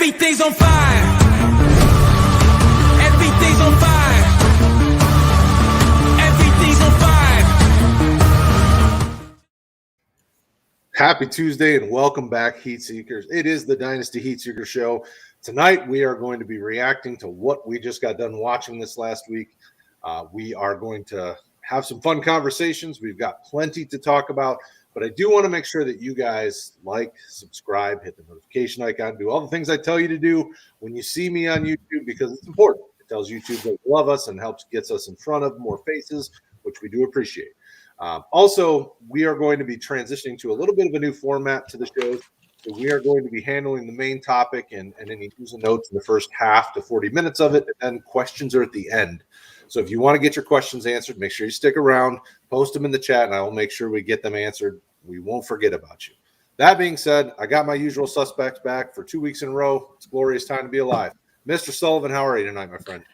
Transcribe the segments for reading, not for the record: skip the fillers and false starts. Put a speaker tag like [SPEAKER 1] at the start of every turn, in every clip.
[SPEAKER 1] Everything's on fire. Everything's on fire. Everything's on fire.
[SPEAKER 2] Happy Tuesday and welcome back, Heat Seekers. It is the Dynasty Heat Seeker Show. Tonight, we are going to be reacting to what we just got done watching this last week. We are going to have some fun conversations. We've got plenty to talk about, but I do want to make sure that you guys like, subscribe, hit the notification icon, do all the things I tell you to do when you see me on YouTube, because it's important. It tells YouTube they love us and gets us in front of more faces, which we do appreciate. Also, we are going to be transitioning to a little bit of a new format to the shows. So we are going to be handling the main topic and any news and notes in the first half to 40 minutes of it, and then questions are at the end. So if you want to get your questions answered, make sure you stick around, post them in the chat, and I will make sure we get them answered. We won't forget about you. That being said, I got my usual suspects back for 2 weeks in a row. It's a glorious time to be alive. Mr. Sullivan, how are you tonight, my friend?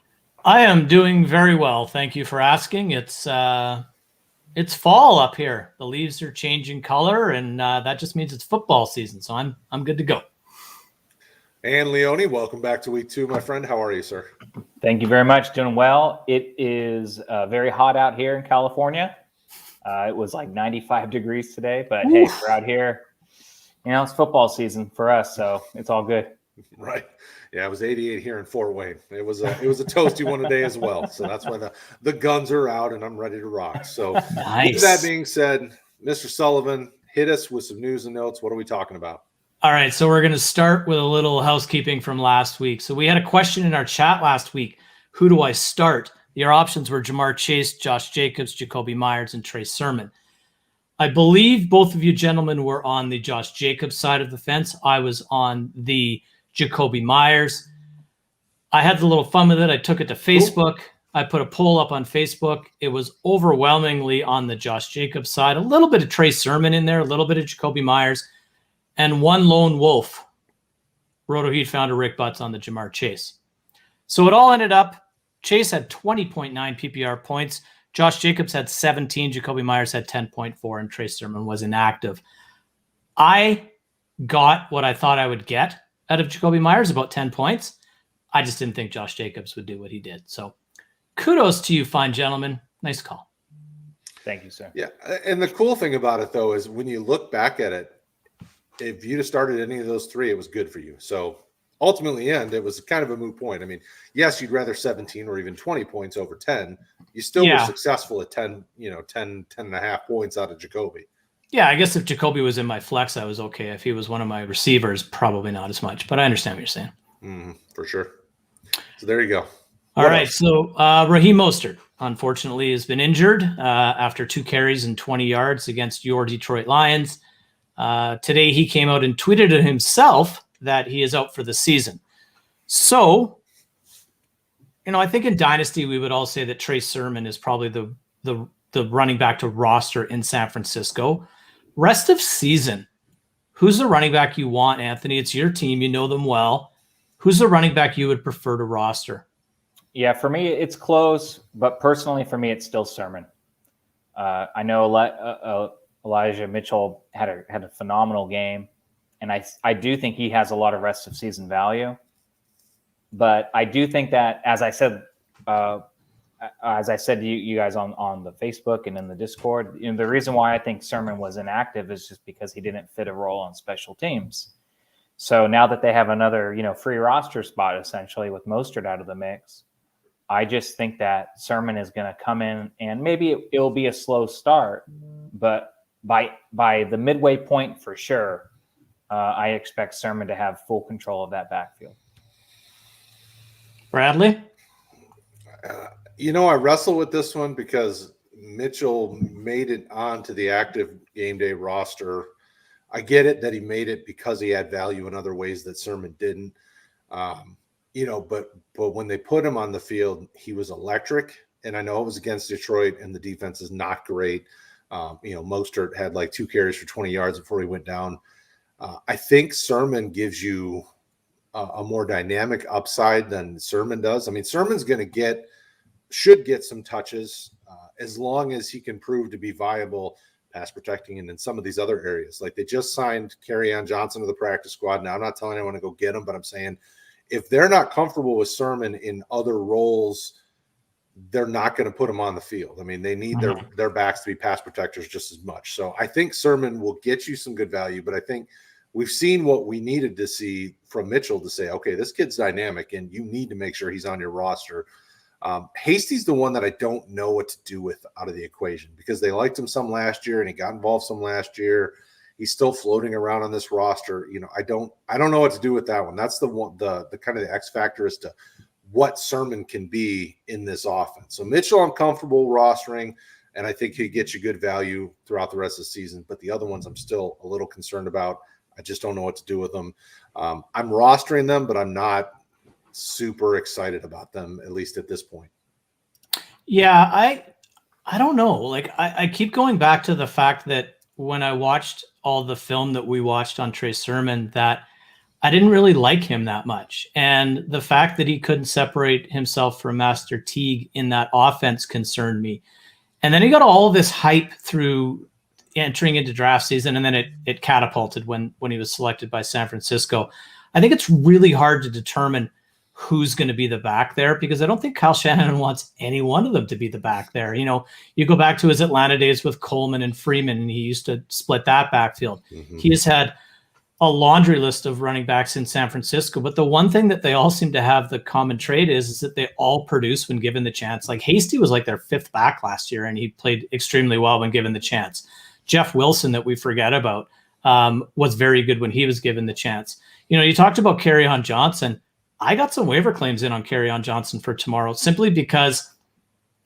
[SPEAKER 3] I am doing very well. Thank you for asking. It's fall up here. The leaves are changing color, and that just means it's football season. So I'm good to go.
[SPEAKER 2] And Leone, welcome back to week 2, my friend. How are you, sir?
[SPEAKER 4] Thank you very much. Doing well. It is very hot out here in California. It was like 95 degrees today, but hey, we're out here. You know, it's football season for us, so it's all good.
[SPEAKER 2] Right. Yeah, it was 88 here in Fort Wayne. It was a toasty one today as well. So that's why the guns are out and I'm ready to rock. So
[SPEAKER 3] nice.
[SPEAKER 2] With that being said, Mr. Sullivan, hit us with some news and notes. What are we talking about?
[SPEAKER 3] All right, so we're going to start with a little housekeeping from last week. So we had a question in our chat last week. Who do I start? Your options were Jamar Chase, Josh Jacobs, Jacoby Myers, and Trey Sermon. I believe both of you gentlemen were on the Josh Jacobs side of the fence. I was on the Jacoby Myers. I had a little fun with it. I took it to Facebook. I put a poll up on Facebook. It was overwhelmingly on the Josh Jacobs side. A little bit of Trey Sermon in there, a little bit of Jacoby Myers, and one lone wolf, Roto Heat founder Rick Butts, on the Jamar Chase. So it all ended up, Chase had 20.9 PPR points. Josh Jacobs had 17. Jacoby Myers had 10.4, and Trey Sermon was inactive. I got what I thought I would get out of Jacoby Myers, about 10 points. I just didn't think Josh Jacobs would do what he did. So kudos to you, fine gentlemen. Nice call.
[SPEAKER 4] Thank you, sir.
[SPEAKER 2] Yeah, and the cool thing about it, though, is when you look back at it, if you'd have started any of those 3, it was good for you. So ultimately, it was kind of a moot point. I mean, yes, you'd rather 17 or even 20 points over 10. You still were successful at 10 and a half points out of Jacoby.
[SPEAKER 3] Yeah, I guess if Jacoby was in my flex, I was okay. If he was one of my receivers, probably not as much. But I understand what you're saying.
[SPEAKER 2] For sure. So there you go.
[SPEAKER 3] All right. So Raheem Mostert, unfortunately, has been injured after 2 carries and 20 yards against your Detroit Lions. Today, he came out and tweeted to himself that he is out for the season. So, I think in Dynasty, we would all say that Trey Sermon is probably the running back to roster in San Francisco. Rest of season, who's the running back you want, Anthony? It's your team. You know them well. Who's the running back you would prefer to roster?
[SPEAKER 4] Yeah, for me, it's close, but personally, for me, it's still Sermon. I know Elijah Mitchell had a phenomenal game, and I do think he has a lot of rest of season value. But I do think that, as I said to you guys on the Facebook and in the Discord, the reason why I think Sermon was inactive is just because he didn't fit a role on special teams. So now that they have another, free roster spot essentially with Mostert out of the mix, I just think that Sermon is going to come in, and maybe it'll be a slow start, but by the midway point for sure, I expect Sermon to have full control of that backfield.
[SPEAKER 3] Bradley?
[SPEAKER 2] I wrestle with this one because Mitchell made it onto the active game day roster. I get it that he made it because he had value in other ways that Sermon didn't. But when they put him on the field, he was electric. And I know it was against Detroit, and the defense is not great. Mostert had like 2 carries for 20 yards before he went down. I think Sermon gives you a more dynamic upside than Sermon does. I mean, Sermon's should get some touches as long as he can prove to be viable pass protecting, and in some of these other areas. Like they just signed Kerryon Johnson to the practice squad. Now, I'm not telling anyone to go get him, but I'm saying if they're not comfortable with Sermon in other roles, they're not going to put him on the field. I mean, they need their backs to be pass protectors just as much. So I think Sermon will get you some good value, but I think we've seen what we needed to see from Mitchell to say, okay, this kid's dynamic and you need to make sure he's on your roster. Hasty's the one that I don't know what to do with out of the equation because they liked him some last year and he got involved some last year. He's still floating around on this roster. You know, I don't know what to do with that one. That's the one, the kind of the X factor as to what Sermon can be in this offense. So Mitchell, I'm comfortable rostering, and I think he gets you good value throughout the rest of the season. But the other ones I'm still a little concerned about. I just don't know what to do with them. I'm rostering them, but I'm not super excited about them, at least at this point.
[SPEAKER 3] Yeah, I don't know. Like I keep going back to the fact that when I watched all the film that we watched on Trey Sermon, that I didn't really like him that much. And the fact that he couldn't separate himself from Master Teague in that offense concerned me. And then he got all this hype through entering into draft season, and then it catapulted when he was selected by San Francisco. I think it's really hard to determine who's going to be the back there because I don't think Kyle Shanahan wants any one of them to be the back there. You know, you go back to his Atlanta days with Coleman and Freeman, and he used to split that backfield. Mm-hmm. He has had a laundry list of running backs in San Francisco, but the one thing that they all seem to have the common trait is that they all produce when given the chance. Like Hasty was like their fifth back last year, and he played extremely well when given the chance. Jeff Wilson, that we forget about, was very good when he was given the chance. You know, you talked about Kerryon Johnson. I got some waiver claims in on Kerryon Johnson for tomorrow simply because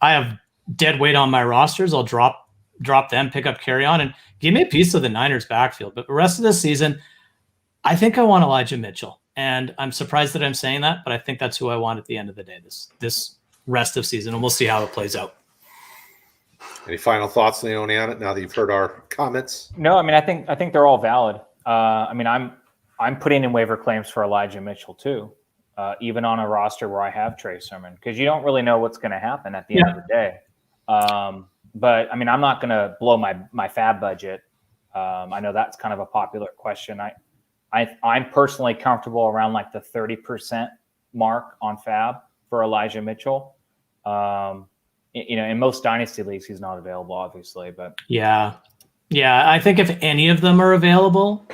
[SPEAKER 3] I have dead weight on my rosters. I'll drop them, pick up Kerryon, and give me a piece of the Niners backfield. But the rest of the season, I think I want Elijah Mitchell. And I'm surprised that I'm saying that, but I think that's who I want at the end of the day, this rest of season, and we'll see how it plays out.
[SPEAKER 2] Any final thoughts, Leone, on it now that you've heard our comments?
[SPEAKER 4] No, I mean, I think they're all valid. I mean, I'm putting in waiver claims for Elijah Mitchell too, even on a roster where I have Trey Sermon, because you don't really know what's going to happen at the end of the day. But I mean, I'm not going to blow my fab budget. I know that's kind of a popular question. I'm personally comfortable around like the 30% mark on fab for Elijah Mitchell. You know, in most dynasty leagues, he's not available, obviously, but
[SPEAKER 3] yeah, I think if any of them are available,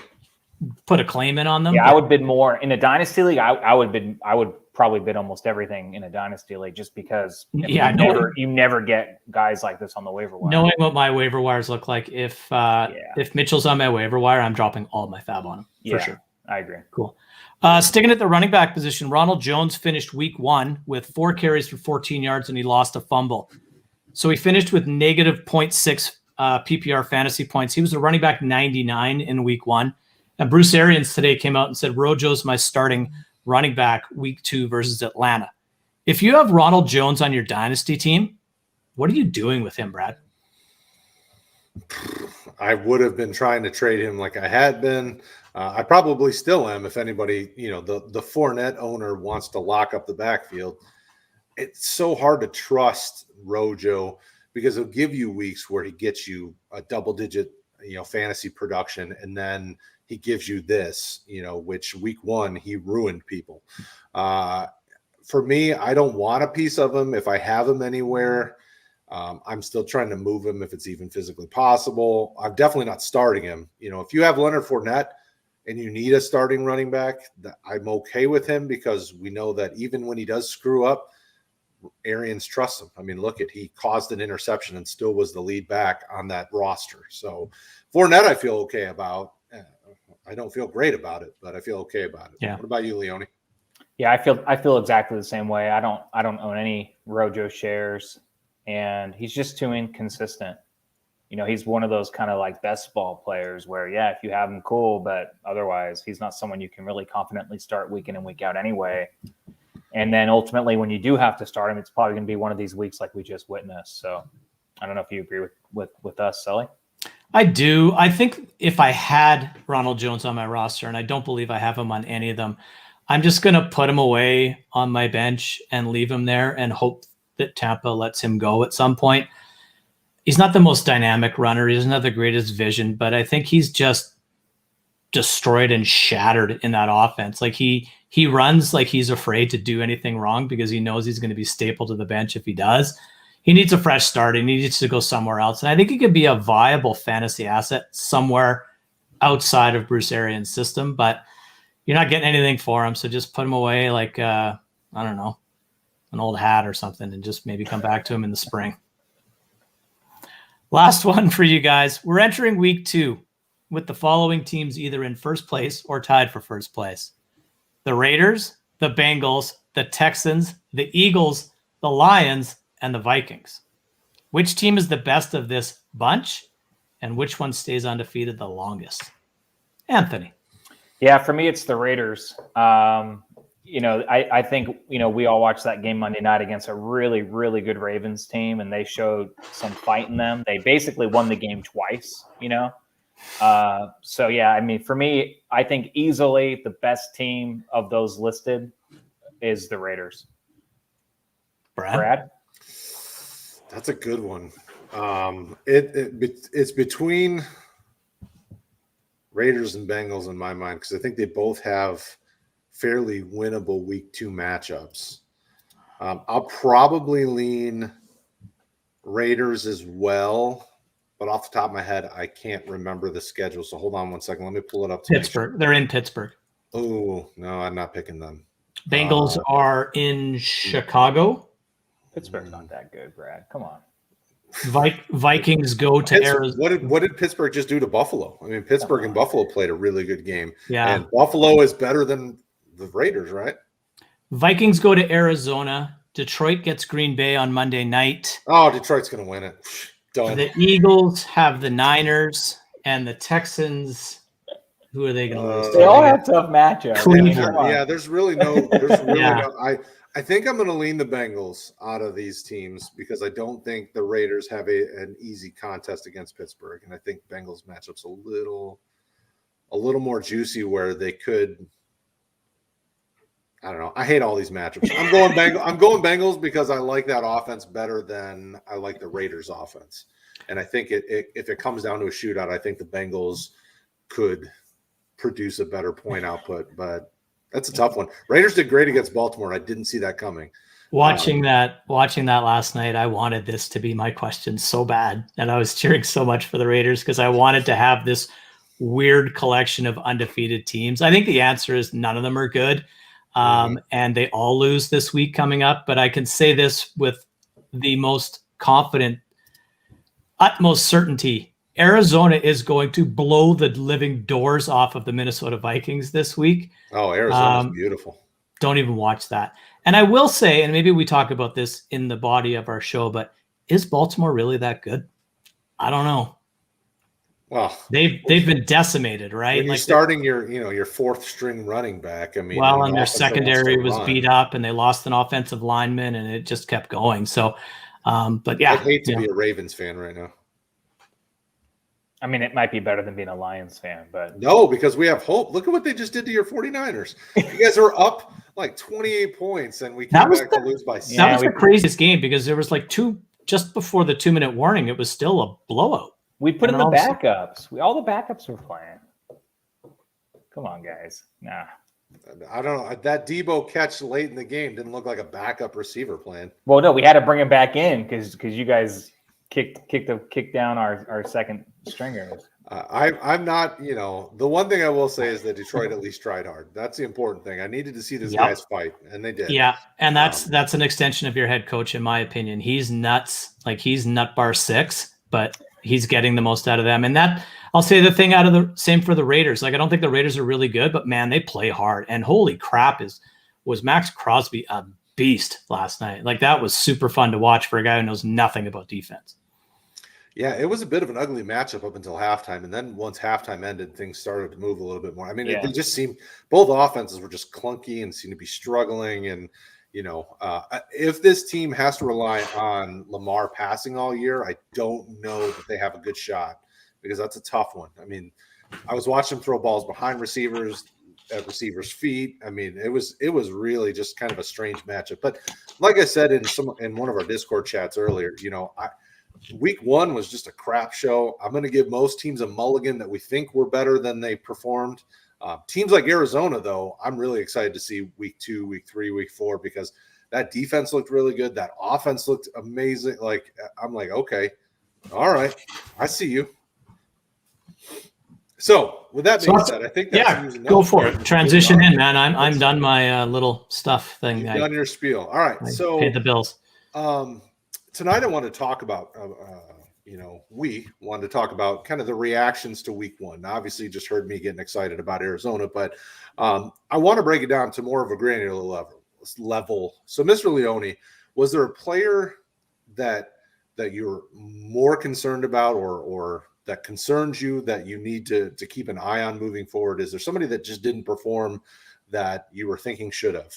[SPEAKER 3] put a claim in on them.
[SPEAKER 4] Yeah, I would bid more in a dynasty league. I would probably bid almost everything in a dynasty league just because you never get guys like this on the waiver wire.
[SPEAKER 3] Knowing what my waiver wires look like, if Mitchell's on my waiver wire, I'm dropping all my fab on him for sure.
[SPEAKER 4] I agree.
[SPEAKER 3] Cool. Sticking at the running back position, Ronald Jones finished week 1 with 4 carries for 14 yards, and he lost a fumble. So he finished with negative 0.6 PPR fantasy points. He was a running back 99 in week 1. And Bruce Arians today came out and said, Rojo's my starting running back week 2 versus Atlanta. If you have Ronald Jones on your dynasty team, what are you doing with him, Brad?
[SPEAKER 2] I would have been trying to trade him like I had been. I probably still am if anybody, you know, the Fournette owner wants to lock up the backfield. It's so hard to trust Rojo because he'll give you weeks where he gets you a double-digit, you know, fantasy production, and then he gives you this, you know, which week 1 he ruined people. For me, I don't want a piece of him if I have him anywhere. I'm still trying to move him if it's even physically possible. I'm definitely not starting him. You know, if you have Leonard Fournette and you need a starting running back, I'm okay with him because we know that even when he does screw up, Arians trusts him. I mean, look he caused an interception and still was the lead back on that roster. So Fournette, I feel okay about. I don't feel great about it, but I feel okay about it.
[SPEAKER 3] Yeah.
[SPEAKER 2] What about you, Leone?
[SPEAKER 4] Yeah, I feel exactly the same way. I don't own any Rojo shares, and he's just too inconsistent. You know, he's one of those kind of like best ball players where, if you have him, cool, but otherwise he's not someone you can really confidently start week in and week out anyway. And then ultimately when you do have to start him, it's probably going to be one of these weeks like we just witnessed. So I don't know if you agree with us, Sully.
[SPEAKER 3] I do. I think if I had Ronald Jones on my roster, and I don't believe I have him on any of them, I'm just going to put him away on my bench and leave him there and hope that Tampa lets him go at some point. he's not the most dynamic runner. He doesn't have the greatest vision, but I think he's just destroyed and shattered in that offense. Like he runs like he's afraid to do anything wrong because he knows he's going to be stapled to the bench if he does. He needs a fresh start. He needs to go somewhere else. And I think he could be a viable fantasy asset somewhere outside of Bruce Arians' system, but you're not getting anything for him. So just put him away like, I don't know, an old hat or something, and just maybe come back to him in the spring. Last one for you guys. We're entering week 2 with the following teams either in first place or tied for first place: the Raiders, the Bengals, the Texans, the Eagles, the Lions, and the Vikings. Which team is the best of this bunch, and which one stays undefeated the longest? Anthony.
[SPEAKER 4] Yeah, for me, it's the Raiders. I think, we all watched that game Monday night against a really, really good Ravens team, and they showed some fight in them. They basically won the game twice, So, yeah, I mean, for me, I think easily the best team of those listed is the Raiders. Brad?
[SPEAKER 2] That's a good one. It's between Raiders and Bengals in my mind, because I think they both have fairly winnable week 2 matchups. I'll probably lean Raiders as well, but off the top of my head, I can't remember the schedule. So hold on one second. Let me pull it up.
[SPEAKER 3] Pittsburgh. They're in Pittsburgh.
[SPEAKER 2] Oh, no, I'm not picking them.
[SPEAKER 3] Bengals are in Chicago.
[SPEAKER 4] Pittsburgh's not that good, Brad. Come on.
[SPEAKER 3] Vikings go to Arizona.
[SPEAKER 2] What did Pittsburgh just do to Buffalo? I mean, Pittsburgh and Buffalo played a really good game.
[SPEAKER 3] Yeah.
[SPEAKER 2] And Buffalo is better than the Raiders, right?
[SPEAKER 3] Vikings go to Arizona. Detroit gets Green Bay on Monday night.
[SPEAKER 2] Oh, Detroit's going to win it. Done.
[SPEAKER 3] The Eagles have the Niners, and the Texans. Who are they going to lose?
[SPEAKER 4] They all have tough matchups.
[SPEAKER 3] Cleveland.
[SPEAKER 2] Yeah, there's really no. I think I'm going to lean the Bengals out of these teams because I don't think the Raiders have an easy contest against Pittsburgh, and I think Bengals matchups a little more juicy where they could. I don't know. I hate all these matchups. I'm going Bengals because I like that offense better than I like the Raiders offense, and I think if it comes down to a shootout, I think the Bengals could produce a better point output, but. That's a tough one. Raiders did great against Baltimore. I didn't see that coming.
[SPEAKER 3] Watching that last night, I wanted this to be my question so bad. And I was cheering so much for the Raiders because I wanted to have this weird collection of undefeated teams. I think the answer is none of them are good. And they all lose this week coming up. But I can say this with the most confident, utmost certainty. Arizona is going to blow the living doors off of the Minnesota Vikings this week.
[SPEAKER 2] Oh, Arizona's beautiful.
[SPEAKER 3] Don't even watch that. And I will say, and maybe we talk about this in the body of our show, but is Baltimore really that good? I don't know.
[SPEAKER 2] Well,
[SPEAKER 3] they've been decimated, right?
[SPEAKER 2] When you're starting your fourth string running back. I mean,
[SPEAKER 3] and their secondary was beat up, and they lost an offensive lineman, and it just kept going. So, but yeah,
[SPEAKER 2] I'd hate to be a Ravens fan right now.
[SPEAKER 4] I mean, it might be better than being a Lions fan, but
[SPEAKER 2] no, because we have hope. Look at what they just did to your 49ers. You guys are up like 28 points, and we came back to lose by 6.
[SPEAKER 3] That was the craziest game because there was like just before the 2-minute warning. It was still a blowout.
[SPEAKER 4] We put in the backups. All the backups were playing. Come on, guys. Nah.
[SPEAKER 2] I don't know. That Debo catch late in the game didn't look like a backup receiver playing.
[SPEAKER 4] Well, no, we had to bring him back in because you guys kicked down our second stringers.
[SPEAKER 2] I'm not, the one thing I will say is that Detroit at least tried hard. That's the important thing. I needed to see these guys fight, and they did.
[SPEAKER 3] Yeah, and that's an extension of your head coach, in my opinion. He's nuts. Like, he's nut bar 6, but he's getting the most out of them. And that, I'll say the thing out of the same for the Raiders. Like, I don't think the Raiders are really good, but man, they play hard. And holy crap, was Max Crosby a beast last night? Like, that was super fun to watch for a guy who knows nothing about defense.
[SPEAKER 2] Yeah, it was a bit of an ugly matchup up until halftime. And then once halftime ended, things started to move a little bit more. I mean, They just seemed – both offenses were just clunky and seemed to be struggling. And, if this team has to rely on Lamar passing all year, I don't know that they have a good shot because that's a tough one. I mean, I was watching them throw balls behind receivers at receivers' feet. I mean, it was really just kind of a strange matchup. But like I said in one of our Discord chats earlier, Week 1 was just a crap show. I'm going to give most teams a mulligan that we think were better than they performed. Teams like Arizona, though, I'm really excited to see week 2, week 3, week 4, because that defense looked really good. That offense looked amazing. Like, I'm like, okay, all right, I see you. So with that being said, I think that's
[SPEAKER 3] go for it. Transition in, man. I'm done my little stuff thing.
[SPEAKER 2] You've done your spiel. All right, so
[SPEAKER 3] pay the bills.
[SPEAKER 2] Tonight I want to talk about, we wanted to talk about kind of the reactions to week 1. Now, obviously, you just heard me getting excited about Arizona, but I want to break it down to more of a granular level. So, Mr. Leone, was there a player that you're more concerned about or that concerns you that you need to keep an eye on moving forward? Is there somebody that just didn't perform that you were thinking should have,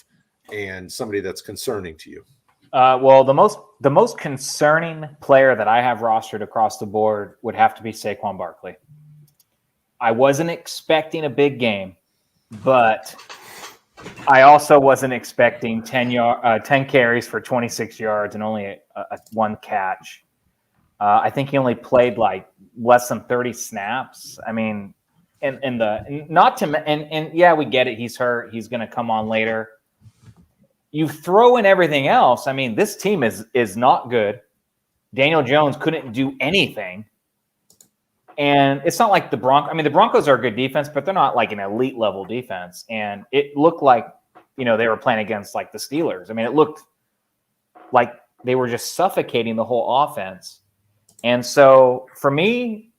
[SPEAKER 2] and somebody that's concerning to you?
[SPEAKER 4] Well, the most concerning player that I have rostered across the board would have to be Saquon Barkley. I wasn't expecting a big game, but I also wasn't expecting 10 carries for 26 yards and only a 1 catch. I think he only played like less than 30 snaps. I mean, and yeah, we get it. He's hurt. He's going to come on later. You throw in everything else. I mean, this team is not good. Daniel Jones couldn't do anything. And it's not like the Broncos. I mean, the Broncos are a good defense, but they're not like an elite level defense. And it looked like, they were playing against like the Steelers. I mean, it looked like they were just suffocating the whole offense. And so for me,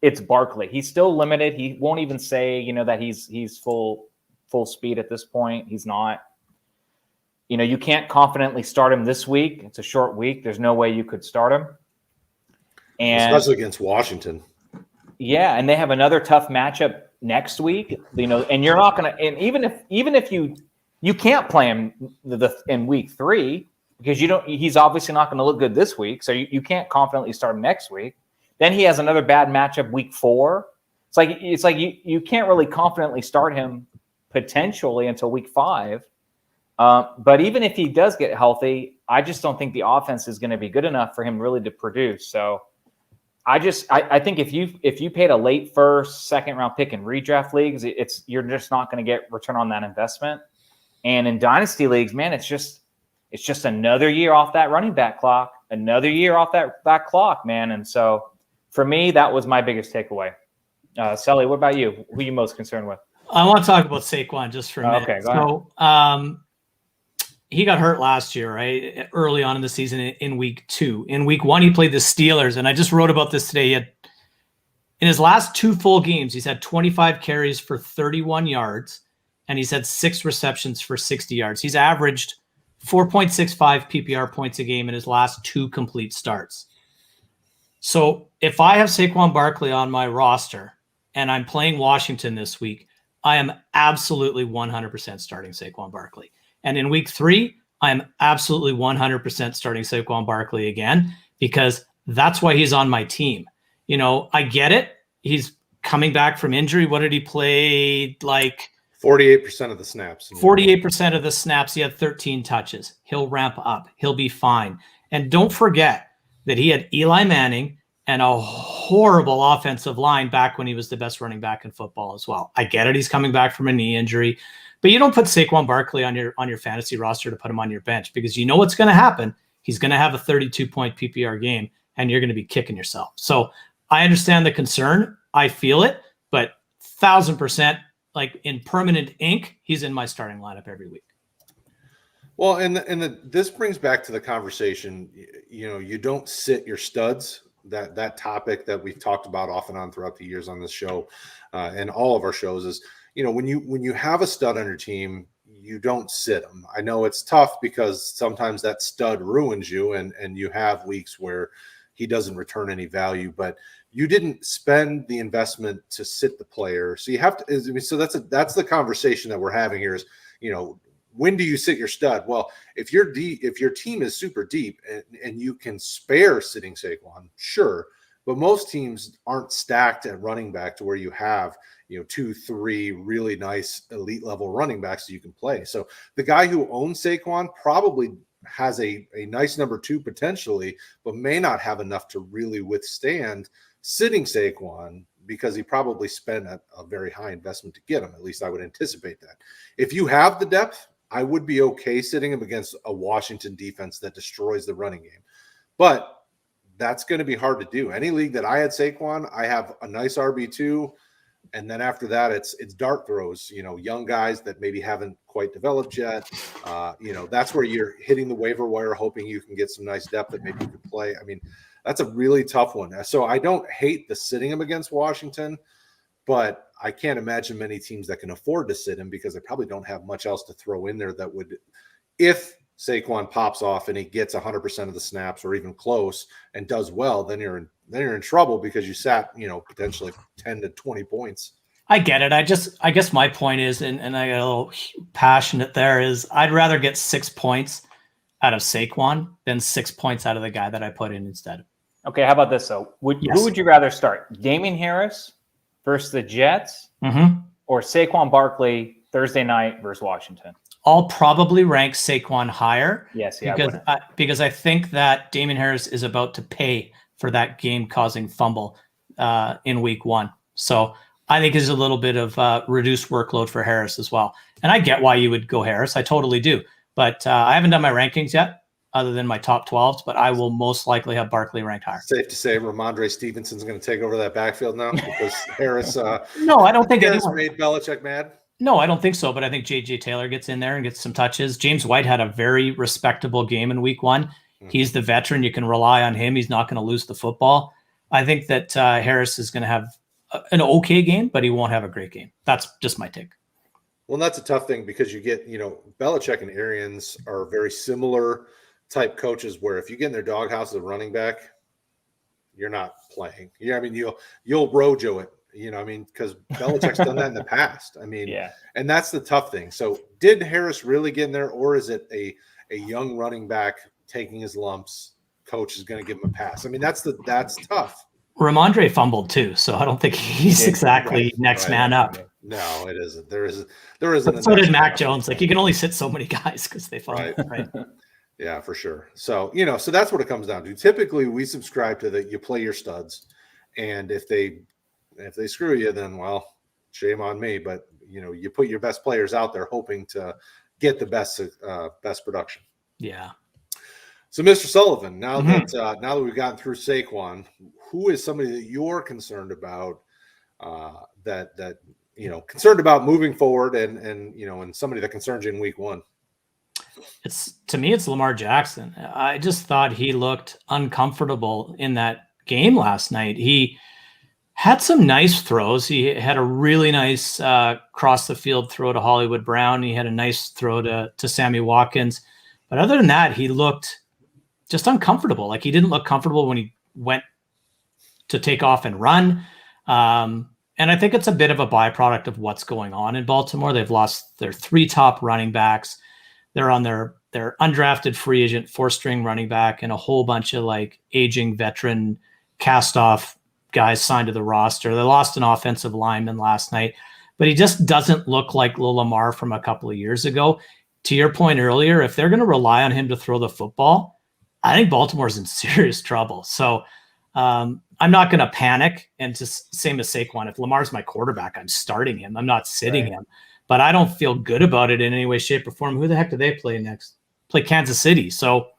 [SPEAKER 4] it's Barkley. He's still limited. He won't even say, that he's full speed at this point. He's not. You can't confidently start him this week. It's a short week. There's no way you could start him. And
[SPEAKER 2] especially against Washington.
[SPEAKER 4] Yeah, and they have another tough matchup next week. And you're not going to. And even if you can't play him in week 3 because he's obviously not going to look good this week. So you can't confidently start him next week. Then he has another bad matchup week 4. It's like you can't really confidently start him potentially until week 5. But even if he does get healthy, I just don't think the offense is going to be good enough for him really to produce. So I think if you paid a late first, second round pick in redraft leagues, you're just not going to get return on that investment. And in dynasty leagues, man, it's just another year off that running back clock, another year off that clock, man. And so for me, that was my biggest takeaway. Sully, what about you? Who are you most concerned with?
[SPEAKER 3] I want to talk about Saquon just for a minute.
[SPEAKER 4] Okay, go ahead.
[SPEAKER 3] He got hurt last year, right? Early on in the season in week 2. In week 1, he played the Steelers. And I just wrote about this today. In his last 2 full games, he's had 25 carries for 31 yards, and he's had 6 receptions for 60 yards. He's averaged 4.65 PPR points a game in his last 2 complete starts. So if I have Saquon Barkley on my roster and I'm playing Washington this week, I am absolutely 100% starting Saquon Barkley. And in week 3, I'm absolutely 100% starting Saquon Barkley again, because that's why he's on my team. I get it. He's coming back from injury. What did he play? Like
[SPEAKER 2] 48% of the snaps.
[SPEAKER 3] 48% of the snaps. He had 13 touches. He'll ramp up. He'll be fine. And don't forget that he had Eli Manning and a horrible offensive line back when he was the best running back in football as well. I get it. He's coming back from a knee injury. But you don't put Saquon Barkley on your fantasy roster to put him on your bench, because you know what's going to happen. He's going to have a 32-point PPR game, and you're going to be kicking yourself. So I understand the concern. I feel it, but 1,000%, like in permanent ink, he's in my starting lineup every week.
[SPEAKER 2] Well, this brings back to the conversation. You don't sit your studs. That topic that we've talked about off and on throughout the years on this show, and all of our shows is. When you have a stud on your team, you don't sit them. I know it's tough because sometimes that stud ruins you, and you have weeks where he doesn't return any value, but you didn't spend the investment to sit the player. So you have to. So that's the conversation that we're having here is, when do you sit your stud? Well, if your team is super deep and you can spare sitting Saquon, sure. But most teams aren't stacked at running back to where you have, 2, 3 really nice elite level running backs that you can play. So the guy who owns Saquon probably has a nice number 2 potentially, but may not have enough to really withstand sitting Saquon because he probably spent a very high investment to get him. At least I would anticipate that. If you have the depth, I would be okay sitting him against a Washington defense that destroys the running game. But that's going to be hard to do. Any league that I had Saquon, I have a nice RB2. And then after that, it's dart throws, young guys that maybe haven't quite developed yet. That's where you're hitting the waiver wire, hoping you can get some nice depth that maybe you can play. I mean, that's a really tough one. So I don't hate the sitting him against Washington, but I can't imagine many teams that can afford to sit him because they probably don't have much else to throw in there that would, if Saquon pops off and he gets 100% of the snaps or even close and does well, then you're in trouble because you sat, potentially 10 to 20 points.
[SPEAKER 3] I get it. I guess my point is, and I got a little passionate there, is I'd rather get 6 points out of Saquon than 6 points out of the guy that I put in instead.
[SPEAKER 4] Okay, how about this though? Who would you rather start? Damien Harris versus the Jets, or Saquon Barkley Thursday night versus Washington?
[SPEAKER 3] I'll probably rank Saquon higher.
[SPEAKER 4] Yes, yeah,
[SPEAKER 3] because I think that Damien Harris is about to pay for that game-causing fumble in week 1. So I think there's a little bit of reduced workload for Harris as well. And I get why you would go Harris. I totally do. But I haven't done my rankings yet, other than my top 12s, but I will most likely have Barkley ranked higher.
[SPEAKER 2] Safe to say Ramondre Stevenson's going to take over that backfield now because Harris
[SPEAKER 3] no, I don't think
[SPEAKER 2] Harris made Belichick mad.
[SPEAKER 3] No, I don't think so, but I think J.J. Taylor gets in there and gets some touches. James White had a very respectable game in week 1. He's the veteran. You can rely on him. He's not going to lose the football. I think that Harris is going to have an okay game, but he won't have a great game. That's just my take.
[SPEAKER 2] Well, that's a tough thing because you get, Belichick and Arians are very similar type coaches where if you get in their doghouse as a running back, you're not playing. Yeah, I mean, you'll rojo it, because Belichick's done that in the past. I mean, and that's the tough thing. So did Harris really get in there, or is it a young running back taking his lumps? Coach is going to give him a pass. I mean, that's tough.
[SPEAKER 3] Ramondre fumbled too, so I don't think he's exactly next man up.
[SPEAKER 2] No, it isn't. There isn't.
[SPEAKER 3] So did Mac Jones. Like you can only sit so many guys because they fumble. Right.
[SPEAKER 2] Yeah, for sure. So, so that's what it comes down to. Typically we subscribe to that you play your studs. And if they screw you, then well, shame on me. But you put your best players out there hoping to get the best production.
[SPEAKER 3] Yeah.
[SPEAKER 2] So Mr. Sullivan, now that we've gotten through Saquon, who is somebody that you're concerned about concerned about moving forward and somebody that concerns you in week 1?
[SPEAKER 3] To me, it's Lamar Jackson. I just thought he looked uncomfortable in that game last night. He had some nice throws. He had a really nice cross the field throw to Hollywood Brown. He had a nice throw to Sammy Watkins. But other than that, he looked just uncomfortable. Like he didn't look comfortable when he went to take off and run. And I think it's a bit of a byproduct of what's going on in Baltimore. They've lost their 3 top running backs. They're on their undrafted free agent 4-string running back and a whole bunch of like aging veteran cast off guys signed to the roster. They lost an offensive lineman last night, but he just doesn't look like Lil Lamar from a couple of years ago. To your point earlier, if they're going to rely on him to throw the football, I think Baltimore's in serious trouble. So I'm not going to panic. And just same as Saquon, if Lamar's my quarterback, I'm starting him. I'm not sitting him. But I don't feel good about it in any way, shape, or form. Who the heck do they play next? Play Kansas City. So,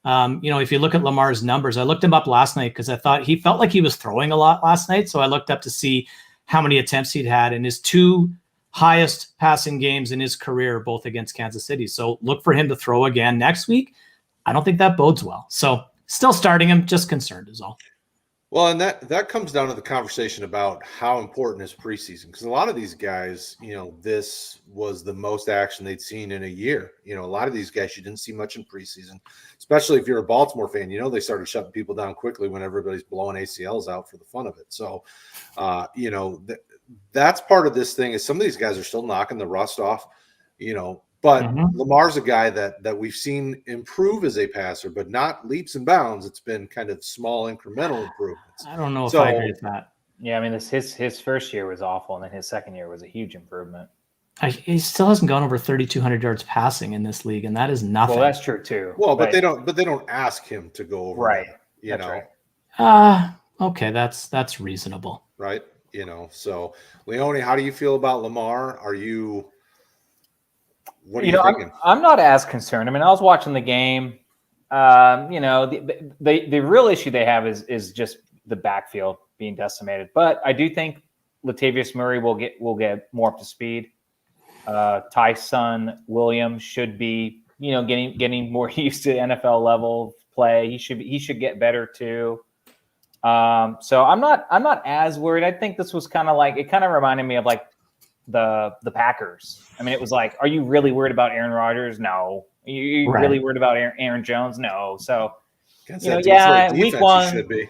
[SPEAKER 3] if you look at Lamar's numbers, I looked him up last night because I thought he felt like he was throwing a lot last night. So I looked up to see how many attempts he'd had in his 2 highest passing games in his career, both against Kansas City. So look for him to throw again next week. I don't think that bodes well. So still starting him, just concerned is all.
[SPEAKER 2] Well, and that comes down to the conversation about how important is preseason, because a lot of these guys, this was the most action they'd seen in a year. A lot of these guys you didn't see much in preseason, especially if you're a Baltimore fan. They started shutting people down quickly when everybody's blowing ACLs out for the fun of it. So, that's part of this thing is some of these guys are still knocking the rust off, But Lamar's a guy that we've seen improve as a passer, but not leaps and bounds. It's been kind of small incremental improvements.
[SPEAKER 3] I don't know if I agree with that.
[SPEAKER 4] Yeah, I mean, his first year was awful, and then his second year was a huge improvement.
[SPEAKER 3] He still hasn't gone over 3,200 yards passing in this league, and that is nothing.
[SPEAKER 4] Well, that's true too.
[SPEAKER 2] Well, but they don't ask him to go over
[SPEAKER 4] right.
[SPEAKER 2] there, you
[SPEAKER 4] That's
[SPEAKER 2] know.
[SPEAKER 4] right.
[SPEAKER 3] Okay, that's reasonable.
[SPEAKER 2] Right? You know, so Leone, how do you feel about Lamar? What are you thinking?
[SPEAKER 4] I'm not as concerned. I mean, I was watching the game. The real issue they have is just the backfield being decimated. But I do think Latavius Murray will get more up to speed. Tyson Williams should be, getting more used to NFL level play. He should get better too. So I'm not as worried. I think this was kind of reminded me of like the Packers. I mean, it was like, are you really worried about Aaron Rodgers? No. Are you really worried about Aaron Jones? No. So, week one
[SPEAKER 2] should be.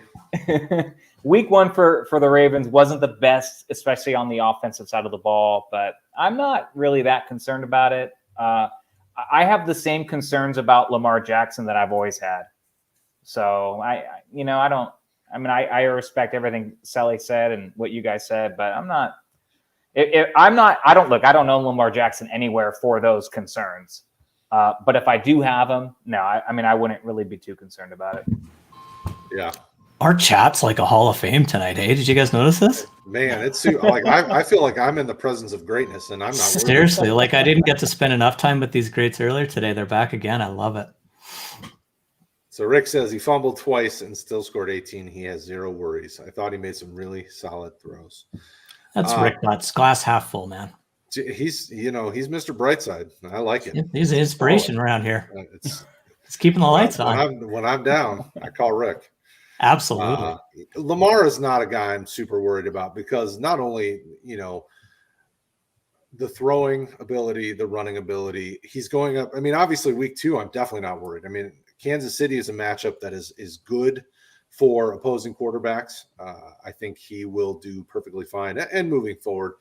[SPEAKER 4] Week one for the Ravens wasn't the best, especially on the offensive side of the ball, but I'm not really that concerned about it. I have the same concerns about Lamar Jackson that I've always had. So I respect everything Sully said and what you guys said, but I don't know Lamar Jackson anywhere for those concerns. But if I do have him, no, I wouldn't really be too concerned about it.
[SPEAKER 2] Yeah.
[SPEAKER 3] Our chat's like a Hall of Fame tonight. Hey, did you guys notice this?
[SPEAKER 2] Man, it's like I feel like I'm in the presence of greatness, and I'm not.
[SPEAKER 3] Seriously, like I didn't get to spend enough time with these greats earlier today. They're back again. I love it.
[SPEAKER 2] So Rick says he fumbled twice and still scored 18. He has zero worries. I thought he made some really solid throws.
[SPEAKER 3] That's Rick Butts. Glass half full, man.
[SPEAKER 2] He's Mr. Brightside. I like it.
[SPEAKER 3] He's an inspiration around here.
[SPEAKER 2] It's
[SPEAKER 3] keeping the lights on.
[SPEAKER 2] When I'm down, I call Rick.
[SPEAKER 3] Absolutely.
[SPEAKER 2] Lamar is not a guy I'm super worried about because not only, the throwing ability, the running ability, he's going up. I mean, obviously week 2, I'm definitely not worried. I mean, Kansas City is a matchup that is good for opposing quarterbacks. I think he will do perfectly fine. And moving forward,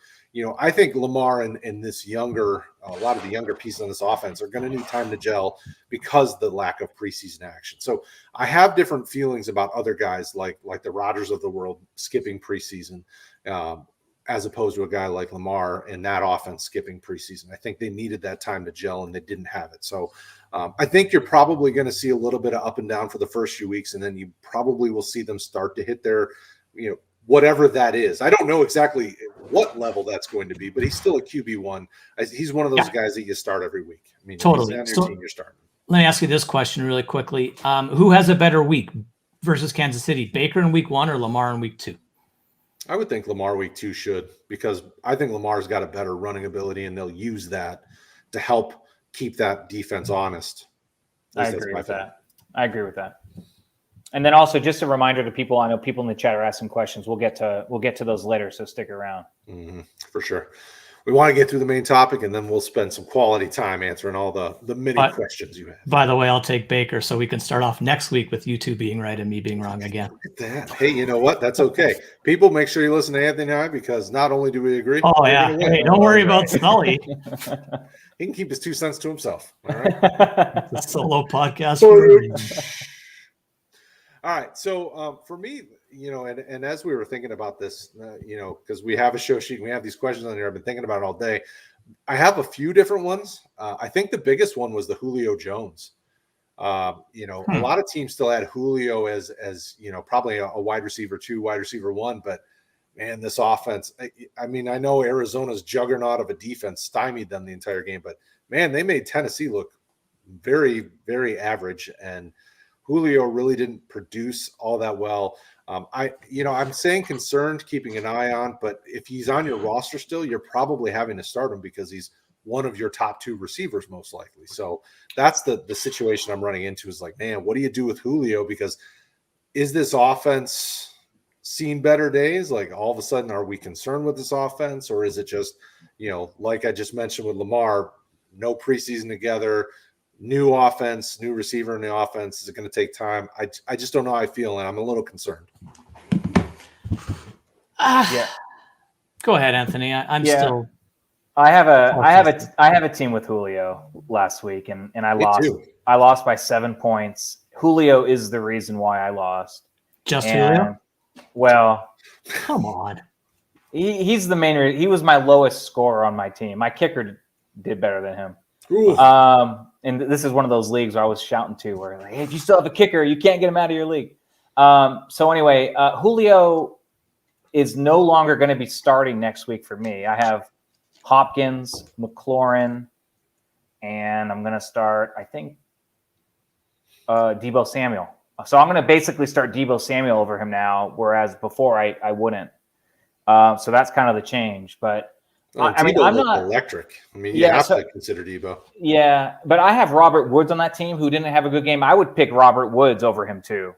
[SPEAKER 2] I think Lamar and a lot of the younger pieces on this offense are going to need time to gel because the lack of preseason action. So I have different feelings about other guys like the Rodgers of the world skipping preseason as opposed to a guy like Lamar and that offense skipping preseason. I think they needed that time to gel and they didn't have it. So I think you're probably going to see a little bit of up and down for the first few weeks, and then you probably will see them start to hit their, whatever that is. I don't know exactly what level that's going to be, but he's still a QB1. He's one of those guys that you start every week. I mean,
[SPEAKER 3] totally.
[SPEAKER 2] He's on your team, you're starting.
[SPEAKER 3] Let me ask you this question really quickly. Who has a better week versus Kansas City? Baker in week 1 or Lamar in week 2?
[SPEAKER 2] I would think Lamar week 2 should, because I think Lamar's got a better running ability, and they'll use that to help keep that defense honest.
[SPEAKER 4] I agree with that. And then also just a reminder to people, I know people in the chat are asking questions. We'll get to those later, so stick around.
[SPEAKER 2] Mm-hmm, for sure. We want to get through the main topic, and then we'll spend some quality time answering all the many questions you have.
[SPEAKER 3] By the way, I'll take Baker so we can start off next week with you two being right and me being wrong again.
[SPEAKER 2] Look at that. Hey, you know what? That's okay. People, make sure you listen to Anthony and I, because not only do we agree.
[SPEAKER 3] Oh, yeah. Hey, don't worry about Sully.
[SPEAKER 2] He can keep his 2 cents to himself. All right.
[SPEAKER 3] It's a solo podcast.
[SPEAKER 2] All right. So for me, and as we were thinking about this, because we have a show sheet and we have these questions on here, I've been thinking about it all day. I have a few different ones. I think the biggest one was the Julio Jones. A lot of teams still had Julio as probably a wide receiver 2, wide receiver 1, but man, this offense, I mean, I know Arizona's juggernaut of a defense stymied them the entire game, but man, they made Tennessee look very, very average, and Julio really didn't produce all that well. I'm saying concerned, keeping an eye on, but if he's on your roster still, you're probably having to start him because he's one of your top 2 receivers, most likely. So that's the situation I'm running into, is like, man, what do you do with Julio? Because is this offense seen better days? Like, all of a sudden, are we concerned with this offense, or is it just, like I just mentioned with Lamar, no preseason together, new offense, new receiver in the offense? Is it going to take time? I just don't know how I feel, and I'm a little concerned.
[SPEAKER 4] Yeah.
[SPEAKER 3] Go ahead, Anthony. I'm still.
[SPEAKER 4] I have a team with Julio last week, and I lost.
[SPEAKER 2] Too.
[SPEAKER 4] I lost by 7 points. Julio is the reason why I lost.
[SPEAKER 3] Julio?
[SPEAKER 4] Well,
[SPEAKER 3] come on.
[SPEAKER 4] He's the main. He was my lowest scorer on my team. My kicker did better than him.
[SPEAKER 2] Ooh.
[SPEAKER 4] And this is one of those leagues where I was shouting to, where like, hey, if you still have a kicker, you can't get him out of your league. So anyway, Julio is no longer going to be starting next week for me. I have Hopkins, McLaurin, and I'm going to start, I think, Debo Samuel. So I'm going to basically start Debo Samuel over him now, whereas before I wouldn't. So that's kind of the change. But I mean, I'm not
[SPEAKER 2] electric. I mean, you have to consider Debo.
[SPEAKER 4] Yeah, but I have Robert Woods on that team who didn't have a good game. I would pick Robert Woods over him too.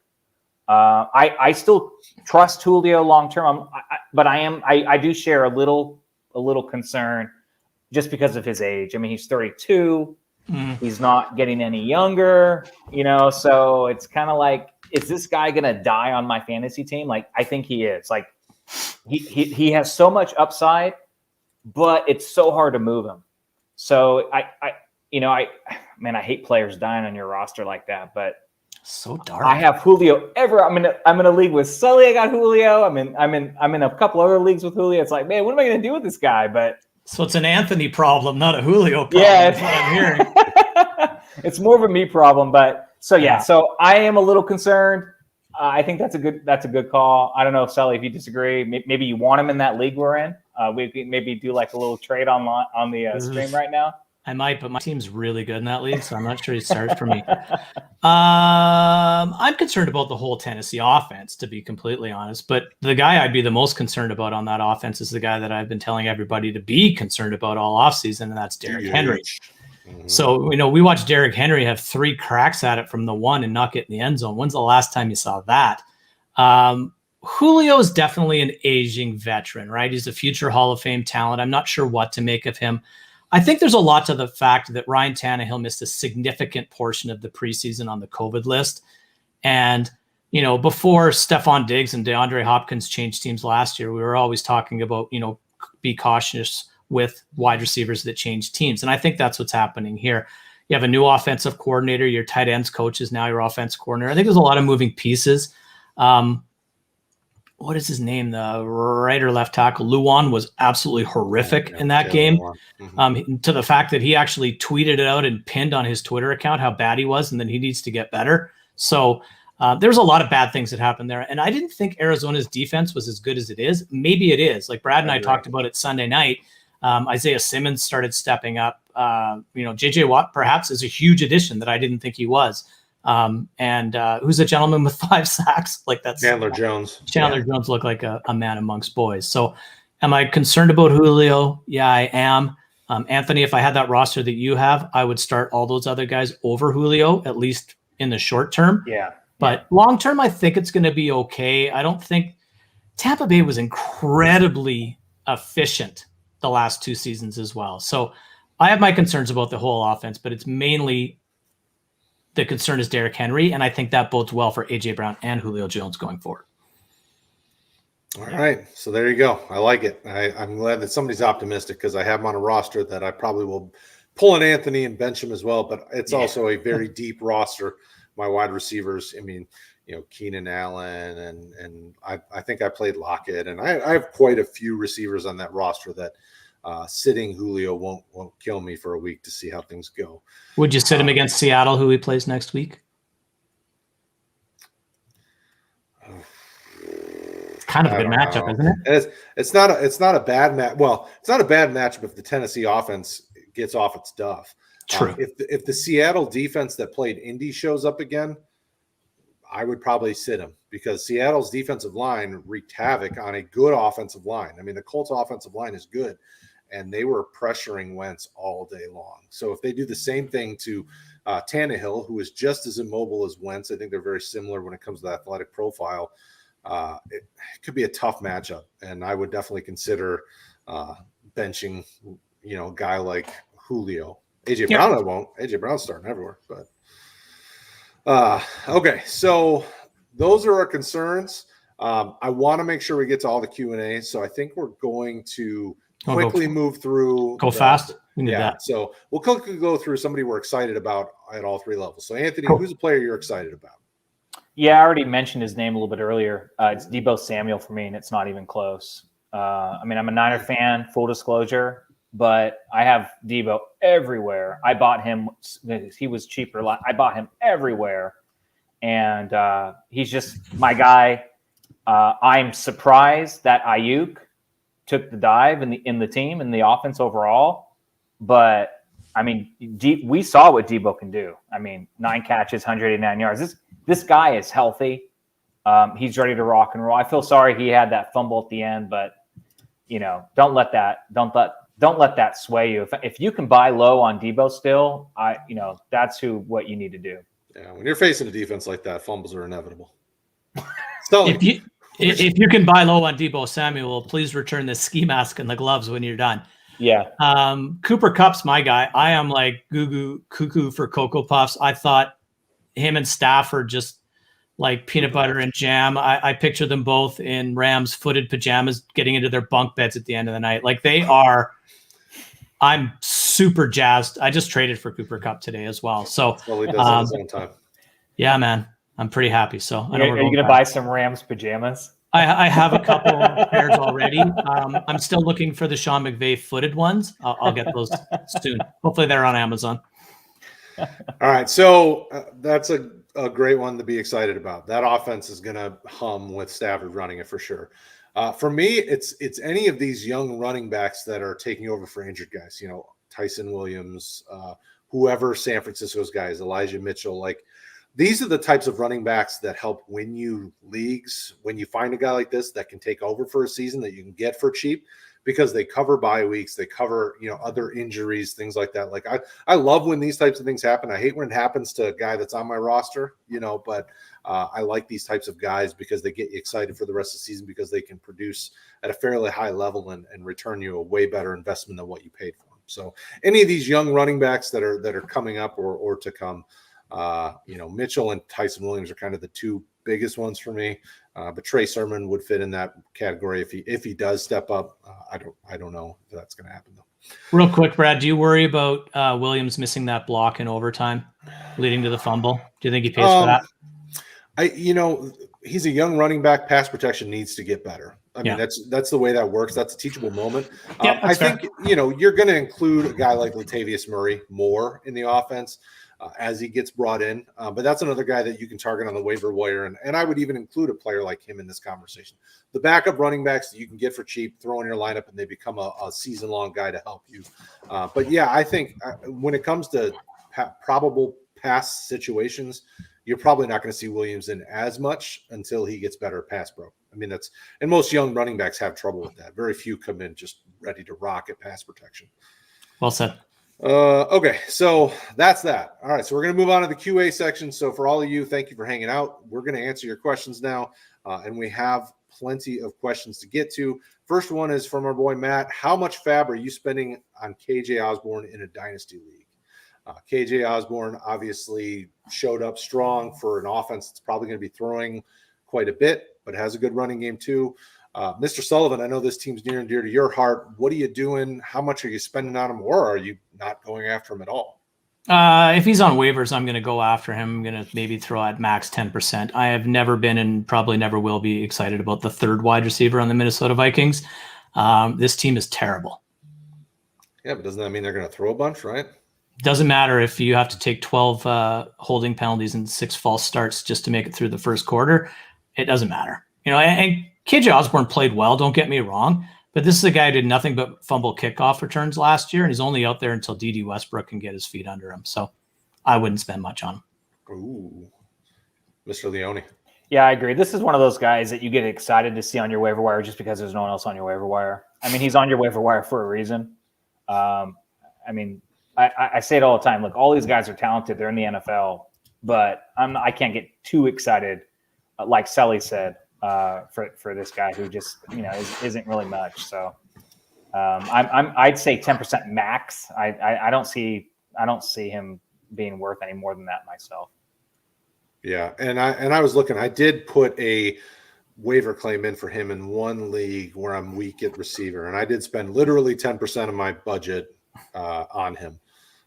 [SPEAKER 4] I still trust Julio long term, but I do share a little concern just because of his age. I mean, he's 32. He's not getting any younger, so it's kind of like, is this guy going to die on my fantasy team? Like, I think he is. Like, he has so much upside, but it's so hard to move him. So I hate players dying on your roster like that, but
[SPEAKER 3] so dark.
[SPEAKER 4] I have Julio I'm in a league with Sully. I got Julio. I'm in a couple other leagues with Julio. It's like, man, what am I going to do with this guy? But
[SPEAKER 3] so it's an Anthony problem, not a Julio problem.
[SPEAKER 4] Yeah,
[SPEAKER 3] that's what I'm hearing.
[SPEAKER 4] It's more of a me problem. But so I am a little concerned. I think that's a good call. I don't know, Sully, if you disagree. Maybe you want him in that league we're in. We maybe do like a little trade on the stream right now.
[SPEAKER 3] I might, but my team's really good in that league, so I'm not sure he starts for me. I'm concerned about the whole Tennessee offense, to be completely honest. But the guy I'd be the most concerned about on that offense is the guy that I've been telling everybody to be concerned about all offseeson, and that's Derrick Henry. Mm-hmm. So, we watched Derrick Henry have 3 cracks at it from the 1 and not get in the end zone. When's the last time you saw that? Julio is definitely an aging veteran, right? He's a future Hall of Fame talent. I'm not sure what to make of him. I think there's a lot to the fact that Ryan Tannehill missed a significant portion of the preseason on the COVID list. And, before Stephon Diggs and DeAndre Hopkins changed teams last year, we were always talking about, be cautious with wide receivers that change teams. And I think that's what's happening here. You have a new offensive coordinator. Your tight ends coach is now your offense coordinator. I think there's a lot of moving pieces. What is his name? The right or left tackle, Luan, was absolutely horrific in that game. Mm-hmm. To the fact that he actually tweeted it out and pinned on his Twitter account how bad he was and then he needs to get better. So there's a lot of bad things that happened there. And I didn't think Arizona's defense was as good as it is. Maybe it is. Like Brad and I talked about it Sunday night. Isaiah Simmons started stepping up. JJ Watt perhaps is a huge addition that I didn't think he was. And who's a gentleman with 5 sacks? Like that's
[SPEAKER 2] Chandler Jones.
[SPEAKER 3] Jones looked like a man amongst boys. So am I concerned about Julio? Yeah, I am. Anthony, if I had that roster that you have, I would start all those other guys over Julio, at least in the short term.
[SPEAKER 4] Yeah.
[SPEAKER 3] But long term, I think it's going to be okay. I don't think Tampa Bay was incredibly efficient the last 2 seasons as well. So I have my concerns about the whole offense, but it's mainly the concern is Derrick Henry, and I think that bodes well for A.J. Brown and Julio Jones going forward.
[SPEAKER 2] All right, so there you go. I like it. I'm glad that somebody's optimistic because I have him on a roster that I probably will pull an Anthony and bench him as well, but it's also a very deep roster. My wide receivers, Keenan Allen, and I think I played Lockett, and I have quite a few receivers on that roster that sitting Julio won't kill me for a week to see how things go.
[SPEAKER 3] Would you sit him against Seattle, who he plays next week? It's kind of a good matchup, isn't it?
[SPEAKER 2] It's not a bad match. Well, it's not a bad matchup if the Tennessee offense gets off its duff.
[SPEAKER 3] True.
[SPEAKER 2] If the Seattle defense that played Indy shows up again, I would probably sit him because Seattle's defensive line wreaked havoc on a good offensive line. I mean, the Colts offensive line is good, and they were pressuring Wentz all day long. So if they do the same thing to Tannehill, who is just as immobile as Wentz, I think they're very similar when it comes to the athletic profile. It could be a tough matchup, and I would definitely consider benching, a guy like Julio. A.J. Brown, I won't. A.J. Brown's starting everywhere, but okay. So those are our concerns. I want to make sure we get to all the Q&A, so I think we're going to quickly move through.
[SPEAKER 3] Go fast. We need that.
[SPEAKER 2] So we'll quickly go through somebody we're excited about at all 3 levels. So Anthony, who's a player you're excited about?
[SPEAKER 4] Yeah, I already mentioned his name a little bit earlier. It's Debo Samuel for me, and it's not even close. I mean, I'm a Niner fan, full disclosure, but I have Debo everywhere. I bought him. He was cheaper. I bought him everywhere. And he's just my guy. I'm surprised that Ayuk took the dive in the team and the offense overall. But, I mean, we saw what Debo can do. I mean, 9 catches, 189 yards. This guy is healthy. He's ready to rock and roll. I feel sorry he had that fumble at the end, but, don't let that sway you. If you can buy low on Debo still, that's what you need to do.
[SPEAKER 2] Yeah, when you're facing a defense like that, fumbles are inevitable. So
[SPEAKER 3] if you can buy low on Debo Samuel, please return the ski mask and the gloves when you're done.
[SPEAKER 4] Yeah.
[SPEAKER 3] Cooper Kupp's my guy. I am like cuckoo for Cocoa Puffs. I thought him and Stafford just like peanut butter and jam. I picture them both in Rams footed pajamas getting into their bunk beds at the end of the night. Like they are. I'm super jazzed. I just traded for Cooper Kupp today as well. So
[SPEAKER 2] Sully does at his own time.
[SPEAKER 3] Yeah, man, I'm pretty happy. So
[SPEAKER 4] are you going to buy some Rams pajamas?
[SPEAKER 3] I have a couple pairs already. I'm still looking for the Sean McVay footed ones. I'll get those soon. Hopefully they're on Amazon.
[SPEAKER 2] All right. So that's a great one to be excited about. That offense is going to hum with Stafford running it for sure. For me, it's any of these young running backs that are taking over for injured guys, Tyson Williams, whoever San Francisco's guys, Elijah Mitchell, like these are the types of running backs that help win you leagues when you find a guy like this that can take over for a season that you can get for cheap because they cover bye weeks, they cover, other injuries, things like that. Like I love when these types of things happen. I hate when it happens to a guy that's on my roster, but I like these types of guys because they get you excited for the rest of the season because they can produce at a fairly high level and return you a way better investment than what you paid for them. So any of these young running backs that are coming up or to come, Mitchell and Tyson Williams are kind of the two biggest ones for me. But Trey Sermon would fit in that category if he does step up. I don't know if that's going to happen though.
[SPEAKER 3] Real quick, Brad, do you worry about Williams missing that block in overtime, leading to the fumble? Do you think he pays for that?
[SPEAKER 2] He's a young running back. Pass protection needs to get better. I mean, that's the way that works. That's a teachable moment. I think, you're going to include a guy like Latavius Murray more in the offense as he gets brought in. But that's another guy that you can target on the waiver wire. And I would even include a player like him in this conversation. The backup running backs that you can get for cheap, throw in your lineup, and they become a season-long guy to help you. But, yeah, I think when it comes to probable pass situations, you're probably not going to see Williams in as much until he gets better at pass pro. I mean, and most young running backs have trouble with that. Very few come in just ready to rock at pass protection.
[SPEAKER 3] Well said.
[SPEAKER 2] Okay, so that's that. All right, so we're going to move on to the QA section. So for all of you, thank you for hanging out. We're going to answer your questions now, and we have plenty of questions to get to. First one is from our boy Matt. How much fab are you spending on KJ Osborne in a dynasty league? KJ Osborne obviously showed up strong for an offense that's probably going to be throwing quite a bit, but has a good running game too. Mr. Sullivan, I know this team's near and dear to your heart. What are you doing? How much are you spending on him, or are you not going after him at all?
[SPEAKER 3] If he's on waivers, I'm going to go after him. I'm going to maybe throw at max 10%. I have never been and probably never will be excited about the third wide receiver on the Minnesota Vikings. This team is terrible.
[SPEAKER 2] Yeah, but doesn't that mean they're going to throw a bunch, right?
[SPEAKER 3] Doesn't matter if you have to take 12 holding penalties and 6 false starts just to make it through the first quarter. It doesn't matter. And KJ Osborne played well, don't get me wrong, but this is a guy who did nothing but fumble kickoff returns last year, and he's only out there until D.D. Westbrook can get his feet under him. So I wouldn't spend much on him.
[SPEAKER 2] Ooh, Mr. Leone.
[SPEAKER 4] Yeah, I agree. This is one of those guys that you get excited to see on your waiver wire just because there's no one else on your waiver wire. I mean, he's on your waiver wire for a reason. I say it all the time. Look, all these guys are talented. They're in the NFL, but I can't get too excited, like Sully said, for this guy who just isn't really much. So I'd say 10% max. I don't see him being worth any more than that myself.
[SPEAKER 2] Yeah, and I was looking. I did put a waiver claim in for him in one league where I'm weak at receiver, and I did spend literally 10% of my budget on him.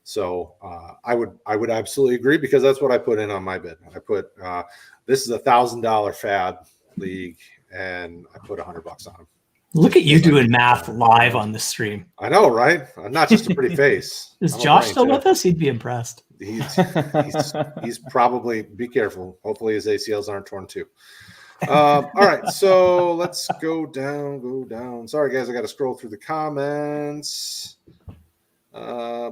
[SPEAKER 2] So I would absolutely agree because that's what I put in on my bid. I put this is $1,000 fab league, and I put $100 on him.
[SPEAKER 3] Look at you doing math live on the stream.
[SPEAKER 2] I know, right? I'm not just a pretty face.
[SPEAKER 3] Is
[SPEAKER 2] I'm a
[SPEAKER 3] Josh
[SPEAKER 2] brain,
[SPEAKER 3] still
[SPEAKER 2] too.
[SPEAKER 3] with us? He'd be impressed.
[SPEAKER 2] He's probably, be careful. Hopefully his ACLs aren't torn too. All right, so let's go down. Sorry, guys, I got to scroll through the comments. All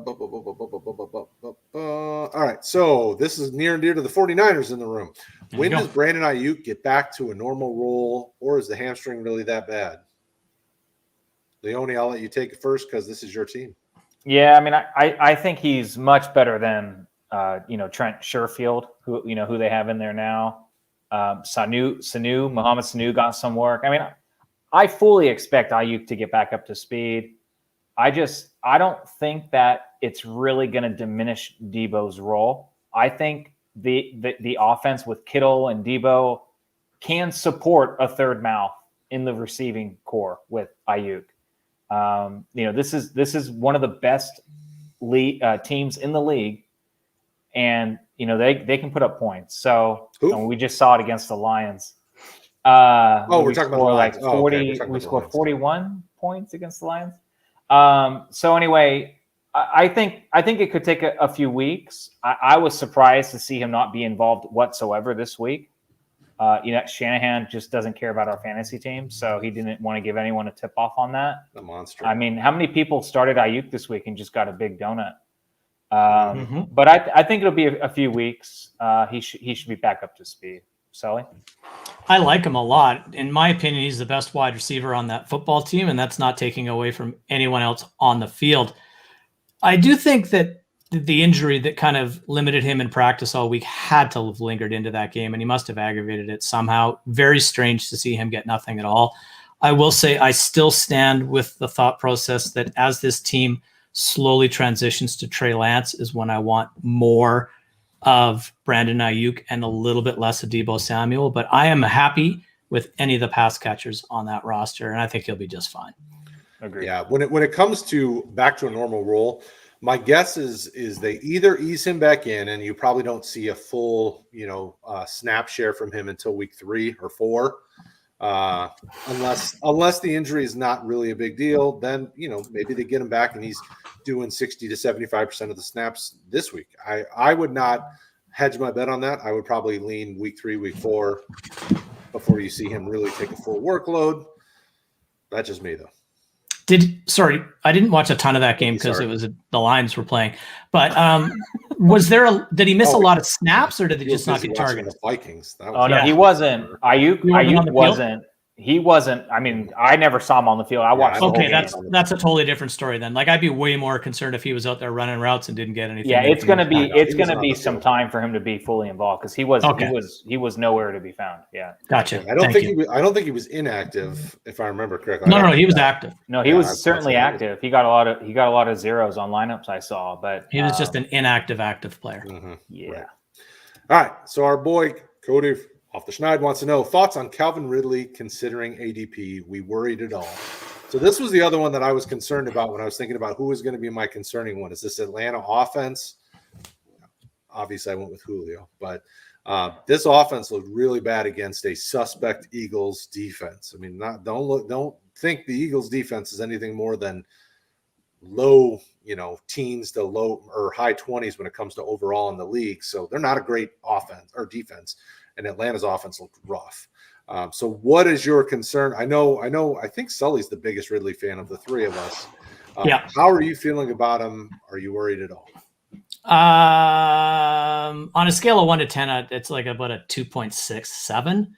[SPEAKER 2] right, so this is near and dear to the 49ers in the room. When does Brandon Ayuk get back to a normal role, or is the hamstring really that bad? Leone, I'll let you take it first because this is your team.
[SPEAKER 4] Yeah, I mean, I think he's much better than Trent Sherfield, who they have in there now. Mohamed Sanu got some work. I mean, I fully expect Ayuk to get back up to speed. I don't think that it's really going to diminish Debo's role. I think the offense with Kittle and Debo can support a third mouth in the receiving core with Ayuk. This is one of the best teams in the league, and they can put up points. So we just saw it against the Lions.
[SPEAKER 2] We're talking about
[SPEAKER 4] like 40. We scored 41 points against the Lions. So anyway, I think it could take a few weeks. I was surprised to see him not be involved whatsoever this week. Shanahan just doesn't care about our fantasy team, so he didn't want to give anyone a tip off on that.
[SPEAKER 2] The monster.
[SPEAKER 4] I mean, how many people started Ayuk this week and just got a big donut? But I think it'll be a few weeks. He should be back up to speed. Sully?
[SPEAKER 3] I like him a lot. In my opinion, he's the best wide receiver on that football team, and that's not taking away from anyone else on the field. I do think that the injury that kind of limited him in practice all week had to have lingered into that game, and he must have aggravated it somehow. Very strange to see him get nothing at all. I will say I still stand with the thought process that as this team slowly transitions to Trey Lance is when I want more of Brandon Ayuk and a little bit less of Debo Samuel. But I am happy with any of the pass catchers on that roster, and I think he'll be just fine.
[SPEAKER 4] Agreed.
[SPEAKER 2] Yeah, when it comes to back to a normal role, my guess is they either ease him back in, and you probably don't see a full snap share from him until week 3 or 4, unless the injury is not really a big deal. Then maybe they get him back and he's doing 60 to 75% of the snaps this week. I would not hedge my bet on that. I would probably lean week 3, week 4 before you see him really take a full workload. That's just me though.
[SPEAKER 3] I didn't watch a ton of that game because it was the Lions were playing. But did he miss a lot of snaps, or did they just not get targeted?
[SPEAKER 2] The Vikings.
[SPEAKER 4] He wasn't. Ayuk wasn't. He wasn't. I mean, I never saw him on the field. I watched.
[SPEAKER 3] Okay, that's a totally different story then. Like, I'd be way more concerned if he was out there running routes and didn't get anything.
[SPEAKER 4] Yeah, it's gonna be some time for him to be fully involved because he was nowhere to be found. Yeah,
[SPEAKER 3] gotcha.
[SPEAKER 2] I don't think he was inactive, if I remember correctly.
[SPEAKER 3] No, he was active.
[SPEAKER 4] No, he was certainly active. He got a lot of zeros on lineups I saw, but
[SPEAKER 3] he was just an inactive active player.
[SPEAKER 2] Mm-hmm.
[SPEAKER 4] Yeah.
[SPEAKER 2] Right. All right. So our boy Cody off the Schneid wants to know thoughts on Calvin Ridley considering ADP. We worried at all. So this was the other one that I was concerned about when I was thinking about who was going to be my concerning one. Is this Atlanta offense? Obviously, I went with Julio, but this offense looked really bad against a suspect Eagles defense. I mean, don't think the Eagles defense is anything more than low, teens to low or high 20s when it comes to overall in the league. So they're not a great offense or defense. And Atlanta's offense looked rough. So what is your concern? I think Sully's the biggest Ridley fan of the three of us.
[SPEAKER 3] Yeah.
[SPEAKER 2] How are you feeling about him? Are you worried at all?
[SPEAKER 3] On a scale of 1 to 10, it's like about a 2.67.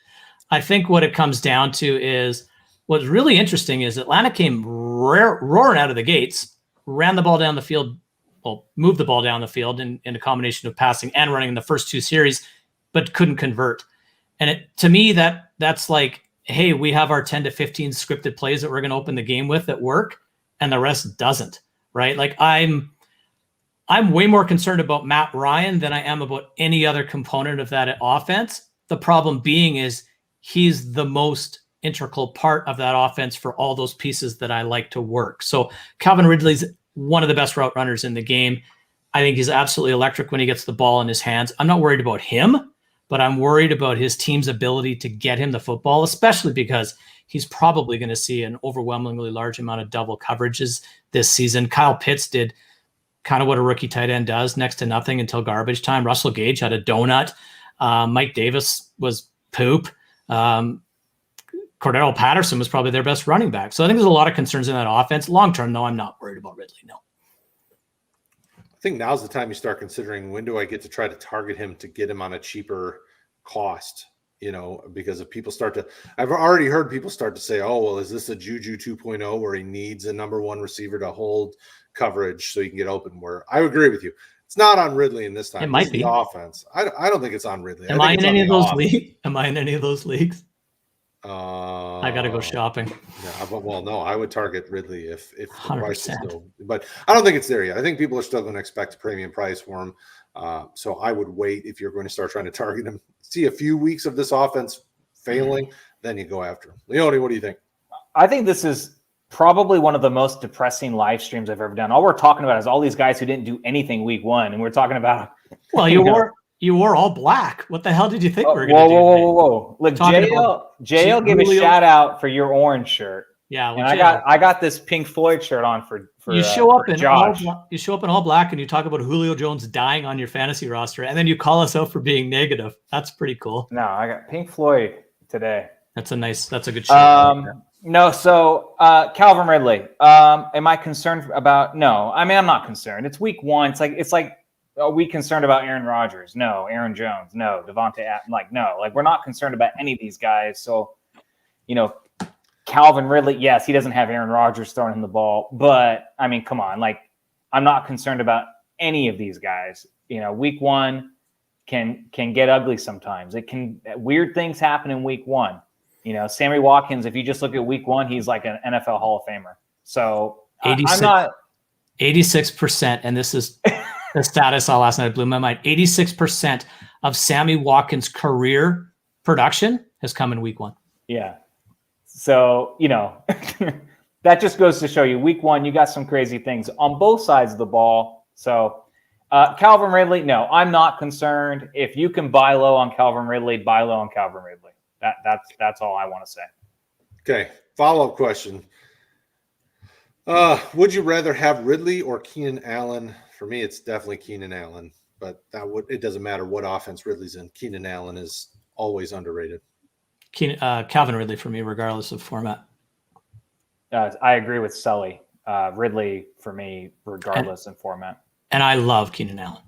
[SPEAKER 3] I think what it comes down to is what's really interesting is Atlanta came roaring out of the gates, ran the ball down the field, moved the ball down the field in a combination of passing and running in the first 2 series, but couldn't convert. And to me, that's like, hey, we have our 10 to 15 scripted plays that we're going to open the game with at work, and the rest doesn't, right? Like I'm way more concerned about Matt Ryan than I am about any other component of that offense. The problem being is he's the most integral part of that offense for all those pieces that I like to work. So Calvin Ridley's one of the best route runners in the game. I think he's absolutely electric when he gets the ball in his hands. I'm not worried about him, but I'm worried about his team's ability to get him the football, especially because he's probably going to see an overwhelmingly large amount of double coverages this season. Kyle Pitts did kind of what a rookie tight end does, next to nothing until garbage time. Russell Gage had a donut. Mike Davis was poop. Cordero Patterson was probably their best running back. So I think there's a lot of concerns in that offense. Long term, though, I'm not worried about Ridley. No.
[SPEAKER 2] I think now's the time you start considering, when do I get to try to target him to get him on a cheaper cost? Because if people I've already heard people start to say, oh, well, is this a Juju 2.0 where he needs a number one receiver to hold coverage so he can get open? Where I agree with you. It's not on Ridley in this time.
[SPEAKER 3] It might be
[SPEAKER 2] the offense. I don't think it's on Ridley.
[SPEAKER 3] Am I in any of those leagues? Am I in any of those leagues? I got to go shopping.
[SPEAKER 2] Well, no, I would target Ridley if the
[SPEAKER 3] 100%.
[SPEAKER 2] price is still, but I don't think it's there yet. I think people are still going to expect a premium price for him. So I would wait if you're going to start trying to target him. See a few weeks of this offense failing, then you go after him. Leone, what do you think?
[SPEAKER 4] I think this is probably one of the most depressing live streams I've ever done. All we're talking about is all these guys who didn't do anything week one, and we're talking about.
[SPEAKER 3] Well, you wore all black. What the hell did you think we were going to do?
[SPEAKER 4] Whoa! Look, JL gave a shout out for your orange shirt.
[SPEAKER 3] Yeah, well,
[SPEAKER 4] and I got this Pink Floyd shirt on for
[SPEAKER 3] you show up in
[SPEAKER 4] Josh.
[SPEAKER 3] you show up in all black and you talk about Julio Jones dying on your fantasy roster, and then you call us out for being negative. That's pretty cool.
[SPEAKER 4] No, I got Pink Floyd today.
[SPEAKER 3] That's a good shirt.
[SPEAKER 4] No, so Calvin Ridley. Am I concerned about? No, I mean I'm not concerned. It's week one. It's like. Are we concerned about Aaron Rodgers? No. Aaron Jones? No. Devontae? No. We're not concerned about any of these guys. So, Calvin Ridley, yes, he doesn't have Aaron Rodgers throwing him the ball. But, I mean, come on. I'm not concerned about any of these guys. Week one can get ugly sometimes. Weird things happen in week one. Sammy Watkins, if you just look at week one, he's like an NFL Hall of Famer. So,
[SPEAKER 3] 86,
[SPEAKER 4] I'm not.
[SPEAKER 3] 86%, and this is – the status I saw last night blew my mind. 86% of Sammy Watkins' career production has come in week one.
[SPEAKER 4] Yeah. So, that just goes to show you week one, you got some crazy things on both sides of the ball. So, Calvin Ridley, no, I'm not concerned. If you can buy low on Calvin Ridley, buy low on Calvin Ridley. That's all I want to say.
[SPEAKER 2] Okay. Follow-up question. Would you rather have Ridley or Keenan Allen? For me, it's definitely Keenan Allen, but it doesn't matter what offense Ridley's in. Keenan Allen is always underrated.
[SPEAKER 3] Calvin Ridley for me, regardless of format.
[SPEAKER 4] I agree with Sully. Ridley for me, regardless in format.
[SPEAKER 3] And I love Keenan Allen.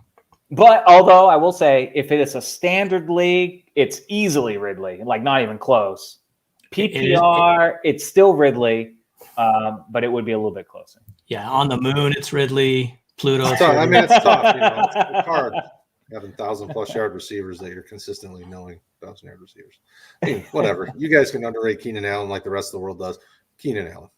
[SPEAKER 4] But although I will say, if it is a standard league, it's easily Ridley, not even close. PPR, it's still Ridley, but it would be a little bit closer.
[SPEAKER 3] Yeah, on the moon, it's Ridley. Pluto.
[SPEAKER 2] It's tough. It's tough. It's hard having 1,000+ yard receivers that you're consistently knowing 1,000-yard receivers. Whatever. You guys can underrate Keenan Allen like the rest of the world does. Keenan Allen.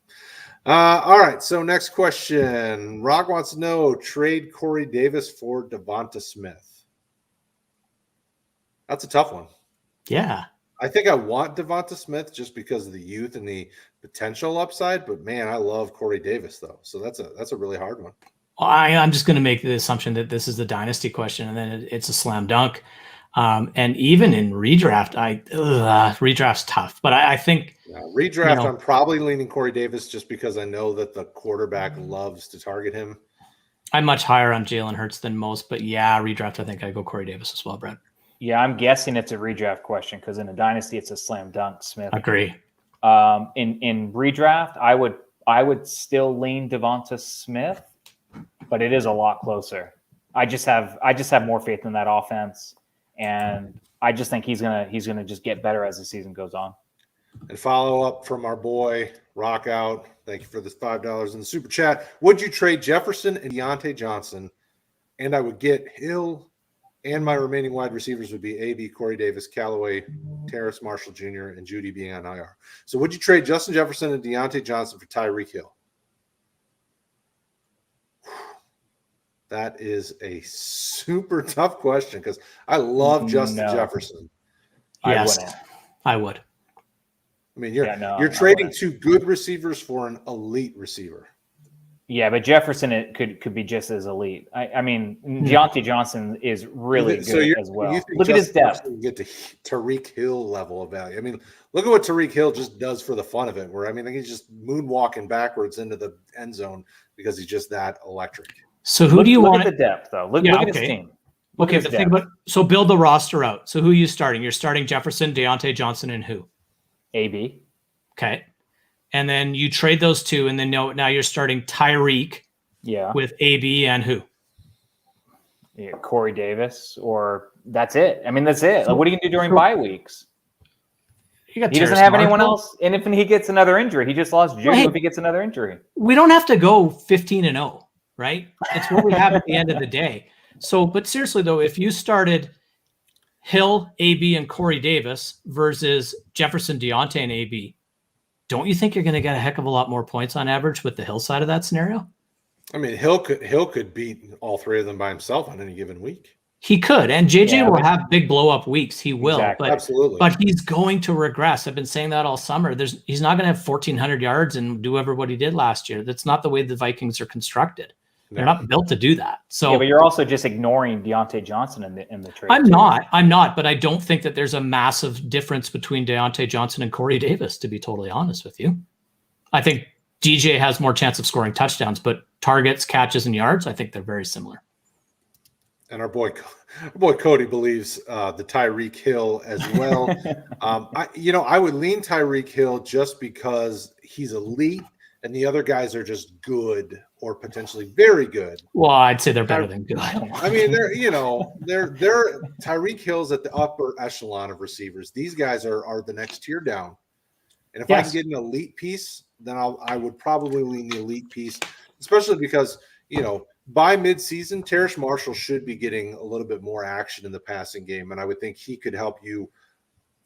[SPEAKER 2] All right. So next question. Rock wants to know: trade Corey Davis for Devonta Smith. That's a tough one.
[SPEAKER 3] Yeah.
[SPEAKER 2] I think I want Devonta Smith just because of the youth and the potential upside. But man, I love Corey Davis though. So that's a really hard one.
[SPEAKER 3] I'm just going to make the assumption that this is the dynasty question, and then it's a slam dunk. And even in redraft, redraft's tough. But I think
[SPEAKER 2] redraft, I'm probably leaning Corey Davis just because I know that the quarterback loves to target him.
[SPEAKER 3] I'm much higher on Jalen Hurts than most, but yeah, redraft, I think I go Corey Davis as well, Brad.
[SPEAKER 4] Yeah, I'm guessing it's a redraft question because in a dynasty, it's a slam dunk. Smith.
[SPEAKER 3] Agree.
[SPEAKER 4] In redraft, I would still lean Devonta Smith. But it is a lot closer. I just have more faith in that offense, and I just think he's gonna just get better as the season goes on.
[SPEAKER 2] And follow up from our boy Rock Out. Thank you for this $5 in the super chat. Would you trade Jefferson and Deontay Johnson? And I would get Hill, and my remaining wide receivers would be AB, Corey Davis, Callaway, Terrace Marshall Jr., and Judy being on IR. So would you trade Justin Jefferson and Deontay Johnson for Tyreek Hill? That is a super tough question because I love Justin Jefferson.
[SPEAKER 3] Yes, I would.
[SPEAKER 2] I mean, you're trading two good receivers for an elite receiver.
[SPEAKER 4] Yeah, but Jefferson it could be just as elite. I mean, Deontay Johnson is really good as well. Look at his depth.
[SPEAKER 2] Get to Tyreek Hill level of value. I mean, look at what Tyreek Hill just does for the fun of it. Where I mean, he's just moonwalking backwards into the end zone because he's just that electric.
[SPEAKER 3] So who do you want?
[SPEAKER 4] Look at the depth, though. Look at his team.
[SPEAKER 3] Okay, the thing about so build the roster out. So who are you starting? You're starting Jefferson, Deontay Johnson, and who?
[SPEAKER 4] AB.
[SPEAKER 3] Okay. And then you trade those two, and then now you're starting Tyreek with AB and who?
[SPEAKER 4] Yeah, Corey Davis, or that's it. I mean, that's it. Like, what are you going to do during bye weeks? He doesn't have anyone else. And if he gets another injury, he just lost Juju if he gets another injury.
[SPEAKER 3] We don't have to go 15-0, right? It's what we have at the end of the day. So, but seriously, though, if you started Hill, AB, and Corey Davis versus Jefferson, Deontay, and AB, don't you think you're going to get a heck of a lot more points on average with the Hill side of that scenario?
[SPEAKER 2] I mean, Hill could beat all three of them by himself on any given week.
[SPEAKER 3] He could, and JJ will have big blow up weeks. He will,
[SPEAKER 4] exactly.
[SPEAKER 2] Absolutely.
[SPEAKER 3] But he's going to regress. I've been saying that all summer. He's not going to have 1,400 yards and do what he did last year. That's not the way the Vikings are constructed. They're not built to do that. So,
[SPEAKER 4] but you're also just ignoring Deontay Johnson in the trade.
[SPEAKER 3] I'm not, but I don't think that there's a massive difference between Deontay Johnson and Corey Davis, to be totally honest with you. I think DJ has more chance of scoring touchdowns, but targets, catches, and yards, I think they're very similar.
[SPEAKER 2] And our boy Cody believes the Tyreek Hill as well. I would lean Tyreek Hill just because he's elite and the other guys are just good or potentially very good.
[SPEAKER 3] Well, I'd say they're better than good.
[SPEAKER 2] I mean, they're Tyreek Hill's at the upper echelon of receivers. These guys are the next tier down. And if I can get an elite piece, then I would probably lean the elite piece, especially because, by midseason, Terrace Marshall should be getting a little bit more action in the passing game, and I would think he could help you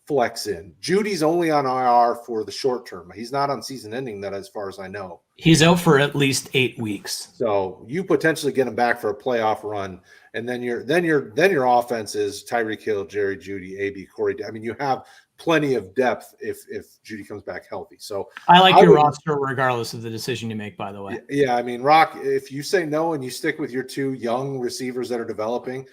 [SPEAKER 2] flex in. Judy's only on IR for the short term. He's not on season ending, that as far as I know.
[SPEAKER 3] He's out for at least 8 weeks.
[SPEAKER 2] So you potentially get him back for a playoff run, and then your offense is Tyreek Hill, Jerry Judy, AB, Corey. I mean, you have plenty of depth if Judy comes back healthy. So
[SPEAKER 3] I like your roster regardless of the decision you make, by the way.
[SPEAKER 2] Yeah, I mean, Rock, if you say no and you stick with your two young receivers that are developing,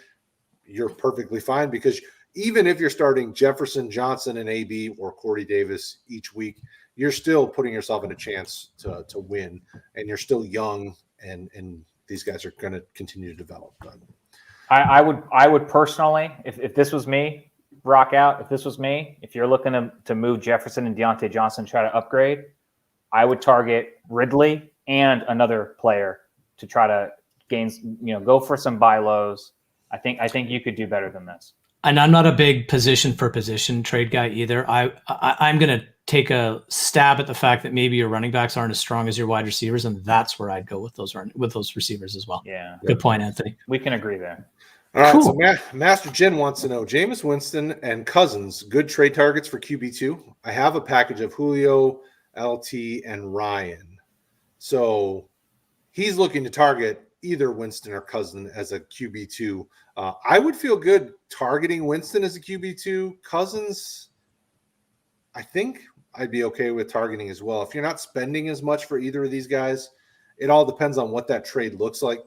[SPEAKER 2] you're perfectly fine, because even if you're starting Jefferson, Johnson, and AB or Corey Davis each week, you're still putting yourself in a chance to win, and you're still young, and these guys are going to continue to develop. But
[SPEAKER 4] I would personally, if this was me, rock out. If this was me, if you're looking to move Jefferson and Deontay Johnson, try to upgrade, I would target Ridley and another player to try to gain, go for some buy lows. I think you could do better than this.
[SPEAKER 3] And I'm not a big position for position trade guy either. I'm going to take a stab at the fact that maybe your running backs aren't as strong as your wide receivers, and that's where I'd go with those receivers as well.
[SPEAKER 4] Yeah.
[SPEAKER 3] Good point, Anthony.
[SPEAKER 4] We can agree there.
[SPEAKER 2] All right,
[SPEAKER 3] cool.
[SPEAKER 2] So Master Jen wants to know, Jameis Winston and Cousins, good trade targets for QB2? I have a package of Julio, LT, and Ryan. So he's looking to target either Winston or Cousin as a QB2. I would feel good targeting Winston as a QB2. Cousins, I think I'd be okay with targeting as well. If you're not spending as much for either of these guys, it all depends on what that trade looks like,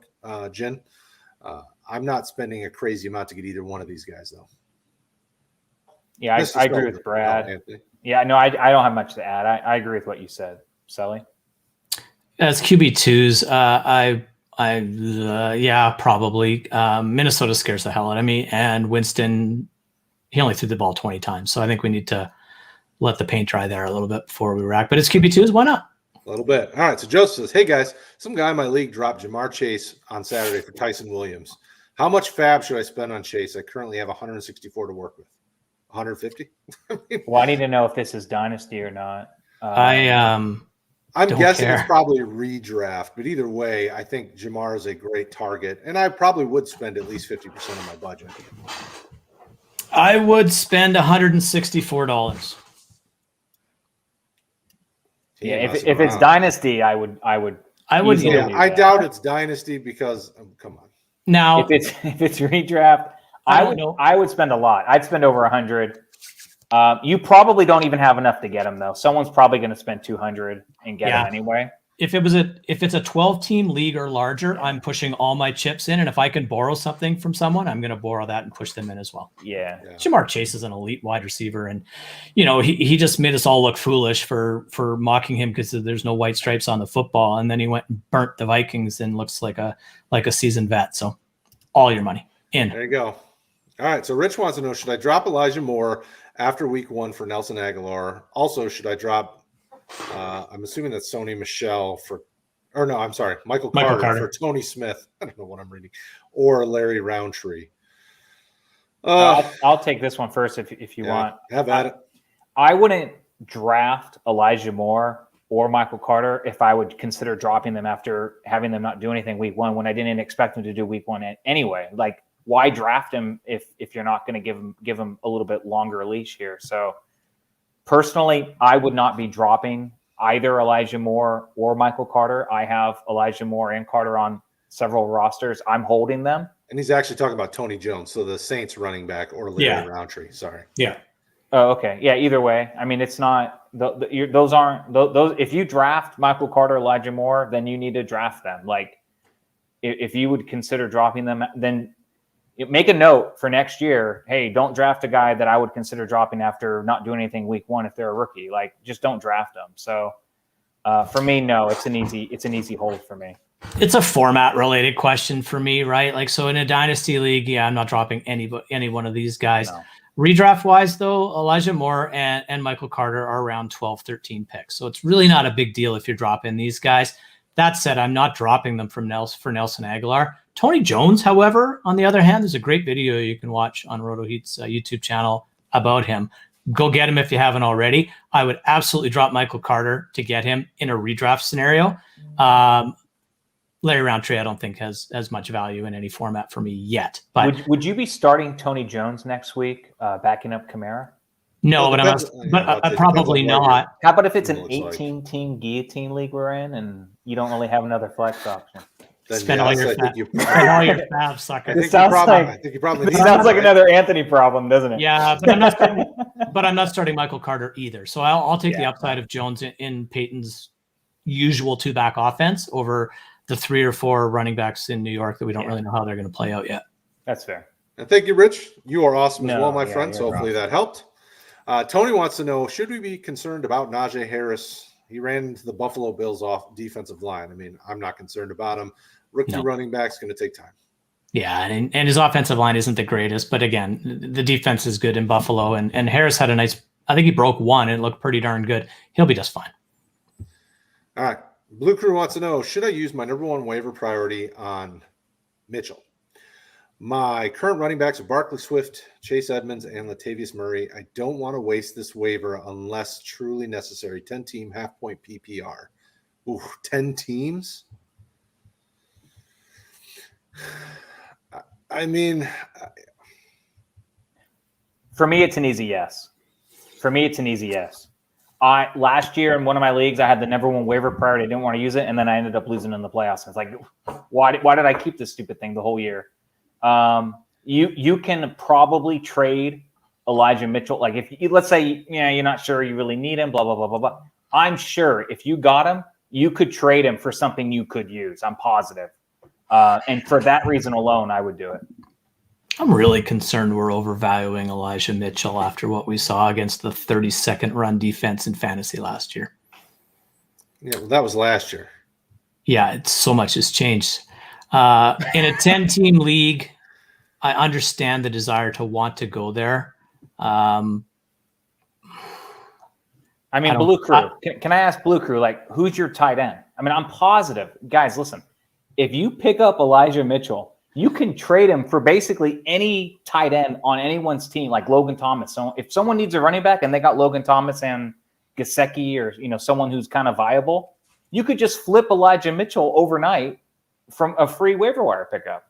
[SPEAKER 2] Jen. I'm not spending a crazy amount to get either one of these guys, though.
[SPEAKER 4] Yeah, I agree with Brad. Yeah, no, I don't have much to add. I agree with what you said, Sully.
[SPEAKER 3] As QB2s, yeah, probably. Minnesota scares the hell out of me, and Winston, he only threw the ball 20 times, so I think we need to let the paint dry there a little bit before we react. But it's QB2s, why not?
[SPEAKER 2] A little bit. All right, so Joseph says, hey, guys, some guy in my league dropped Jamar Chase on Saturday for Tyson Williams. How much fab should I spend on Chase? I currently have 164 to work with. 150?
[SPEAKER 4] Well, I need to know if this is dynasty or not.
[SPEAKER 2] I'm
[SPEAKER 3] don't
[SPEAKER 2] guessing
[SPEAKER 3] care.
[SPEAKER 2] It's probably a redraft, but either way, I think Jamar is a great target, and I probably would spend at least 50% of my budget.
[SPEAKER 3] I would spend $164.
[SPEAKER 4] Yeah, if it's dynasty, I would.
[SPEAKER 2] Yeah, I doubt it's dynasty because come on.
[SPEAKER 3] Now,
[SPEAKER 4] if it's redraft, I would spend a lot. I'd spend over 100. You probably don't even have enough to get him though. Someone's probably going to spend 200 and get him anyway.
[SPEAKER 3] if it's a 12-team league or larger, I'm pushing all my chips in, and if I can borrow something from someone, I'm going to borrow that and push them in as well.
[SPEAKER 4] Yeah.
[SPEAKER 3] Jamar Chase is an elite wide receiver, and he just made us all look foolish for mocking him because there's no white stripes on the football, and then he went and burnt the Vikings and looks like a seasoned vet. So all your money in.
[SPEAKER 2] There you go. All right. So Rich wants to know, should I drop Elijah Moore after week 1 for Nelson Aguilar? Also, should I drop I'm assuming that's Sony Michel Michael Carter for Tony Smith. I don't know what I'm reading. Or Larry Roundtree.
[SPEAKER 4] I'll take this one first if you want.
[SPEAKER 2] Have at it.
[SPEAKER 4] I wouldn't draft Elijah Moore or Michael Carter if I would consider dropping them after having them not do anything week 1 when I didn't expect them to do week 1 anyway. Like, why draft him if you're not going to give him a little bit longer leash here? So personally, I would not be dropping either Elijah Moore or Michael Carter. I have Elijah Moore and Carter on several rosters. I'm holding them.
[SPEAKER 2] And he's actually talking about Tony Jones, so the Saints running back, or Larry Roundtree. Sorry.
[SPEAKER 3] Yeah.
[SPEAKER 4] Oh, okay. Yeah. Either way, I mean, it's not those aren't those. If you draft Michael Carter, Elijah Moore, then you need to draft them. Like, if you would consider dropping them, then make a note for next year. Hey, don't draft a guy that I would consider dropping after not doing anything week 1 if they're a rookie. Like, just don't draft them. So for me, no, it's an easy hold for me.
[SPEAKER 3] It's a format related question for me, right? Like, so in a dynasty league, I'm not dropping any one of these guys.
[SPEAKER 4] No.
[SPEAKER 3] Redraft wise though, Elijah Moore and Michael Carter are around 12, 13 picks. So it's really not a big deal if you're dropping these guys. That said, I'm not dropping them for Nelson Aguilar. Tony Jones, however, on the other hand, there's a great video you can watch on Roto Heat's YouTube channel about him. Go get him if you haven't already. I would absolutely drop Michael Carter to get him in a redraft scenario. Larry Roundtree, I don't think has as much value in any format for me yet. But
[SPEAKER 4] would you be starting Tony Jones next week, backing up Kamara?
[SPEAKER 3] No, but probably not.
[SPEAKER 4] How about if it's an 18-team guillotine league we're in, and you don't really have another flex option?
[SPEAKER 3] Spend all your fab, sucker.
[SPEAKER 4] It sounds like another Anthony problem, doesn't it?
[SPEAKER 3] Yeah, but I'm not starting Michael Carter either. So I'll take the upside of Jones in Peyton's usual 2-back offense over the 3 or 4 running backs in New York that we don't really know how they're going to play out yet.
[SPEAKER 4] That's fair.
[SPEAKER 2] And thank you, Rich. You are awesome as well, my friend. So hopefully that helped. Tony wants to know, should we be concerned about Najee Harris? He ran into the Buffalo Bills off defensive line. I mean, I'm not concerned about him. Rookie running back's going to take time.
[SPEAKER 3] Yeah, and his offensive line isn't the greatest, but again, the defense is good in Buffalo, and Harris had a nice, I think he broke one and it looked pretty darn good. He'll be just fine.
[SPEAKER 2] All right. Blue Crew wants to know, should I use my number 1 waiver priority on Mitchell? My current running backs are Barkley, Swift, Chase Edmonds, and Latavius Murray. I don't want to waste this waiver unless truly necessary. 10-team half-point PPR. Ooh, 10 teams? I mean,
[SPEAKER 4] for me, it's an easy yes. Last year in one of my leagues, I had the number 1 waiver priority. I didn't want to use it, and then I ended up losing in the playoffs. It's like, why did I keep this stupid thing the whole year? You can probably trade Elijah Mitchell. Like, if you, let's say, you're not sure you really need him, blah, blah, blah, blah, blah. I'm sure if you got him, you could trade him for something you could use. I'm positive. And for that reason alone, I would do it.
[SPEAKER 3] I'm really concerned we're overvaluing Elijah Mitchell after what we saw against the 32nd run defense in fantasy last year.
[SPEAKER 2] Yeah, well, that was last year.
[SPEAKER 3] Yeah, so much has changed. In a 10-team league, I understand the desire to want to go there.
[SPEAKER 4] Blue Crew. Can I ask Blue Crew, like, who's your tight end? I mean, I'm positive. Guys, listen. If you pick up Elijah Mitchell, you can trade him for basically any tight end on anyone's team, like Logan Thomas. So if someone needs a running back and they got Logan Thomas and Gesicki or someone who's kind of viable, you could just flip Elijah Mitchell overnight from a free waiver wire pickup.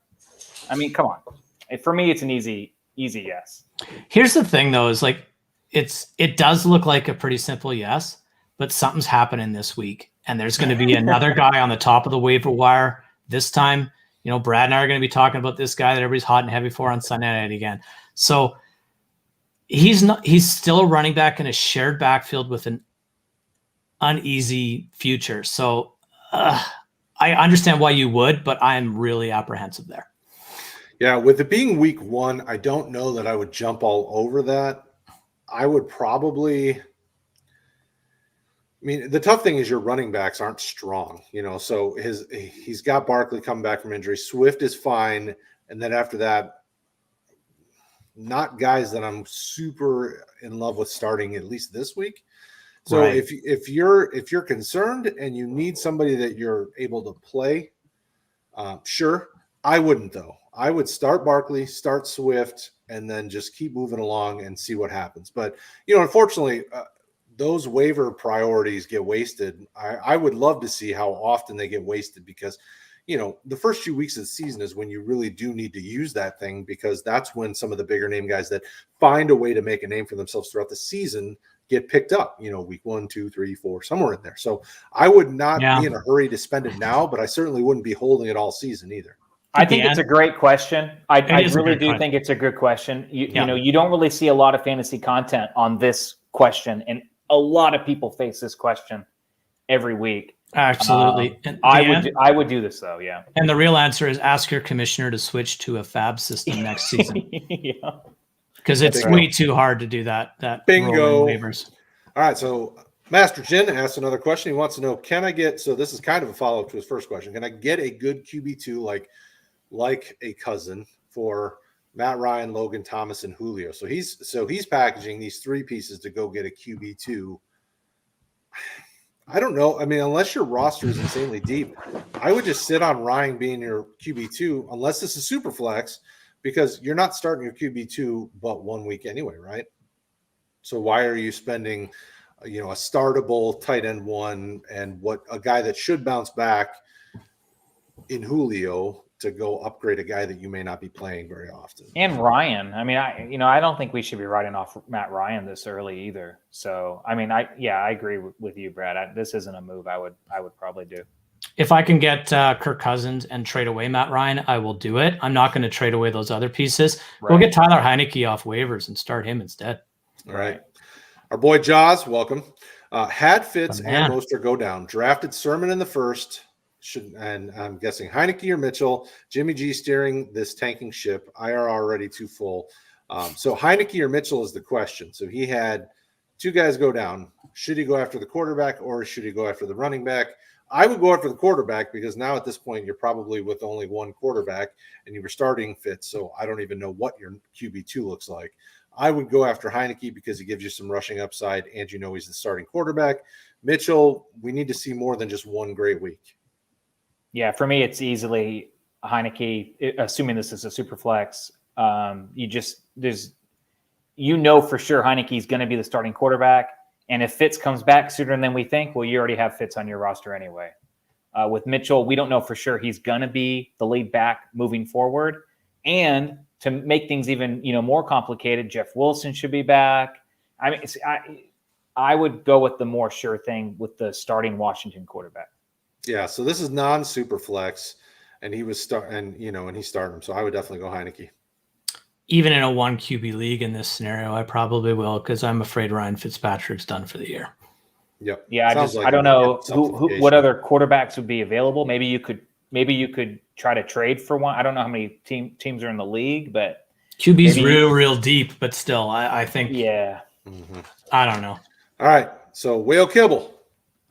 [SPEAKER 4] I mean, come on. For me, it's an easy yes.
[SPEAKER 3] Here's the thing, though, is like it does look like a pretty simple yes, but something's happening this week, and there's going to be another guy on the top of the waiver wire this time. Brad and I are going to be talking about this guy that everybody's hot and heavy for on Sunday night again. So he's still a running back in a shared backfield with an uneasy future. So I understand why you would, but I'm really apprehensive there.
[SPEAKER 2] Yeah, with it being week 1, I don't know that I would jump all over that. I would probably. I mean, the tough thing is your running backs aren't strong, so he's got Barkley coming back from injury. Swift is fine. And then after that, not guys that I'm super in love with starting at least this week. So
[SPEAKER 3] Right.
[SPEAKER 2] if you're concerned and you need somebody that you're able to play, sure. I wouldn't though. I would start Barkley, start Swift, and then just keep moving along and see what happens. But unfortunately, those waiver priorities get wasted. I would love to see how often they get wasted because, the first few weeks of the season is when you really do need to use that thing because that's when some of the bigger name guys that find a way to make a name for themselves throughout the season get picked up, week 1, 2, 3, 4, somewhere in there. So I would not be in a hurry to spend it now, but I certainly wouldn't be holding it all season either.
[SPEAKER 4] I think it's a great question. I really do think it's a good question. You don't really see a lot of fantasy content on this question, and a lot of people face this question every week.
[SPEAKER 3] Absolutely.
[SPEAKER 4] I would do this though. Yeah.
[SPEAKER 3] And the real answer is ask your commissioner to switch to a fab system next season.
[SPEAKER 4] Yeah.
[SPEAKER 3] Because it's way too hard to do that.
[SPEAKER 2] Bingo.
[SPEAKER 3] Waivers.
[SPEAKER 2] All right. So Master Jin asked another question. He wants to know, so this is kind of a follow-up to his first question. Can I get a good QB2 like a cousin for Matt Ryan, Logan Thomas, and Julio? So he's packaging these 3 pieces to go get a QB2. I don't know. I mean, unless your roster is insanely deep, I would just sit on Ryan being your QB2, unless this is super flex, because you're not starting your QB2 but 1 week anyway, right? So why are you spending, a startable tight end 1 and a guy that should bounce back in Julio to go upgrade a guy that you may not be playing very often?
[SPEAKER 4] And Ryan, I mean, I don't think we should be writing off Matt Ryan this early either. So, I mean, I agree with you, Brad. This isn't a move I would probably do.
[SPEAKER 3] If I can get Kirk Cousins and trade away Matt Ryan, I will do it. I'm not going to trade away those other pieces. Right. We'll get Tyler Heineke off waivers and start him instead.
[SPEAKER 2] All right. Our boy Jaws, welcome. Had Fitz and Mostert go down. Drafted Sermon in the first. And I'm guessing Heineke or Mitchell. Jimmy G steering this tanking ship. IR already too full. So Heineke or Mitchell is the question. So he had 2 guys go down. Should he go after the quarterback or should he go after the running back? I would go after the quarterback because now at this point you're probably with only 1 quarterback and you were starting Fitz. So I don't even know what your QB2 looks like. I would go after Heineke because he gives you some rushing upside and he's the starting quarterback. Mitchell, we need to see more than just 1 great week.
[SPEAKER 4] Yeah, for me, it's easily Heineke, assuming this is a super flex. For sure Heineke's going to be the starting quarterback. And if Fitz comes back sooner than we think, well, you already have Fitz on your roster anyway. With Mitchell, we don't know for sure he's going to be the lead back moving forward. And to make things even more complicated, Jeff Wilson should be back. I mean, I would go with the more sure thing with the starting Washington quarterback.
[SPEAKER 2] Yeah, so this is non-super flex, and he was and he started him. So I would definitely go Heineke.
[SPEAKER 3] Even in a 1 QB league in this scenario, I probably will because I'm afraid Ryan Fitzpatrick's done for the year.
[SPEAKER 2] Yep.
[SPEAKER 4] Yeah, I don't know what other quarterbacks would be available. Maybe you could try to trade for one. I don't know how many teams are in the league, but
[SPEAKER 3] QB's real deep. But still, I think.
[SPEAKER 4] Yeah.
[SPEAKER 2] Mm-hmm.
[SPEAKER 3] I don't know.
[SPEAKER 2] All right, so Whale Kibble,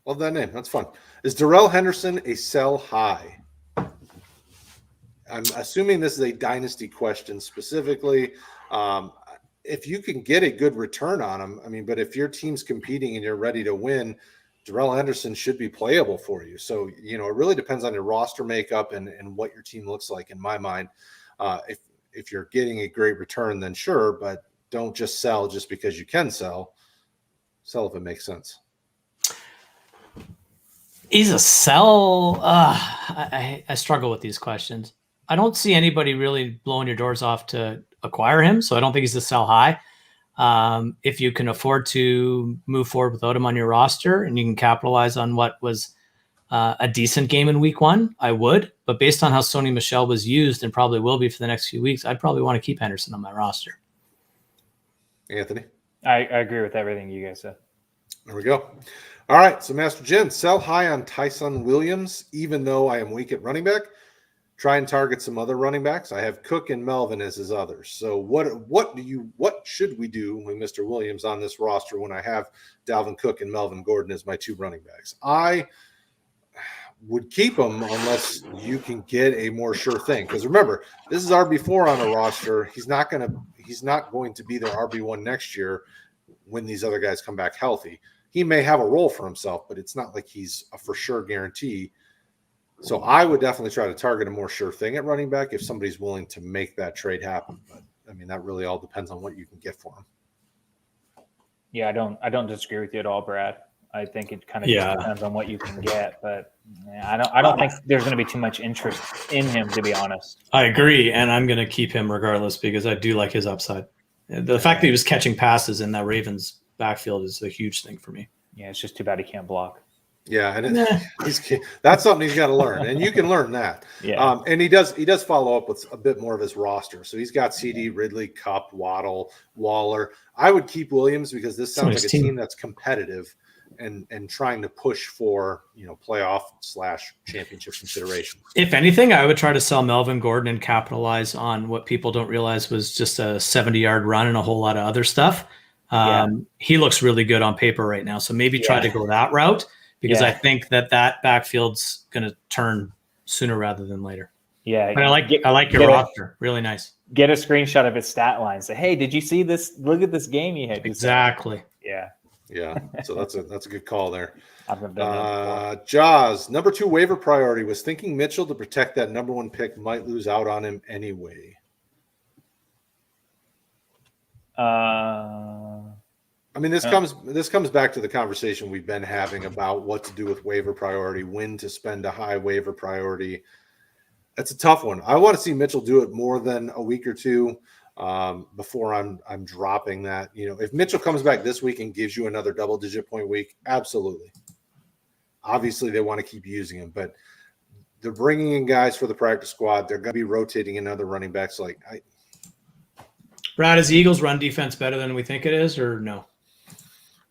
[SPEAKER 2] love that name. That's fun. Is Darrell Henderson a sell high? I'm assuming this is a dynasty question specifically. If you can get a good return on him, but if your team's competing and you're ready to win, Darrell Henderson should be playable for you. So, it really depends on your roster makeup and what your team looks like in my mind. If you're getting a great return, then sure, but don't just sell just because you can sell. Sell if it makes sense.
[SPEAKER 3] He's a sell. I struggle with these questions. I don't see anybody really blowing your doors off to acquire him, so I don't think he's a sell high. If you can afford to move forward without him on your roster and you can capitalize on what was a decent game in week 1, I would. But based on how Sony Michel was used and probably will be for the next few weeks, I'd probably want to keep Henderson on my roster.
[SPEAKER 2] Anthony?
[SPEAKER 4] I agree with everything you guys said.
[SPEAKER 2] There we go. All right, so Master Jim, sell high on Tyson Williams, even though I am weak at running back. Try and target some other running backs. I have Cook and Melvin as his others. So what should we do with Mr. Williams on this roster when I have Dalvin Cook and Melvin Gordon as my two running backs? I would keep him unless you can get a more sure thing. Because remember, this is RB4 on a roster. He's not going to be their RB1 next year when these other guys come back healthy. He may have a role for himself, but it's not like he's a for sure guarantee. So I would definitely try to target a more sure thing at running back if somebody's willing to make that trade happen. But I mean, that really all depends on what you can get for him.
[SPEAKER 4] Yeah, I don't disagree with you at all, Brad. I think it kind of just depends on what you can get, but I don't think there's going to be too much interest in him, to be honest.
[SPEAKER 3] I agree, and I'm going to keep him regardless because I do like his upside. The fact that he was catching passes in that Ravens backfield is a huge thing for me.
[SPEAKER 4] Yeah, it's just too bad he can't block.
[SPEAKER 2] Yeah, and that's something he's got to learn, and you can learn that.
[SPEAKER 4] Yeah,
[SPEAKER 2] and he does follow up with a bit more of his roster. So he's got CD, Ridley, Kupp, Waddle, Waller. I would keep Williams because this sounds like a team that's competitive and trying to push for playoff / championship consideration.
[SPEAKER 3] If anything, I would try to sell Melvin Gordon and capitalize on what people don't realize was just a 70-yard run and a whole lot of other stuff. He looks really good on paper right now, so maybe try to go that route. Because I think that backfield's going to turn sooner rather than later.
[SPEAKER 4] Yeah,
[SPEAKER 3] but I like your roster. Really nice.
[SPEAKER 4] Get a screenshot of his stat line. Say, hey, did you see this? Look at this game you had.
[SPEAKER 3] Exactly.
[SPEAKER 4] Yeah.
[SPEAKER 2] So that's a good call there.
[SPEAKER 4] I've done that.
[SPEAKER 2] Jaws, number 2 waiver priority was thinking Mitchell to protect that number 1 pick might lose out on him anyway. I mean, this comes back to the conversation we've been having about what to do with waiver priority, when to spend a high waiver priority. It's a tough one. I want to see Mitchell do it more than a week or two before I'm dropping that. If Mitchell comes back this week and gives you another double-digit point week, absolutely. Obviously, they want to keep using him, but they're bringing in guys for the practice squad. They're going to be rotating in other running backs.
[SPEAKER 3] Brad, is the Eagles' run defense better than we think it is, or no?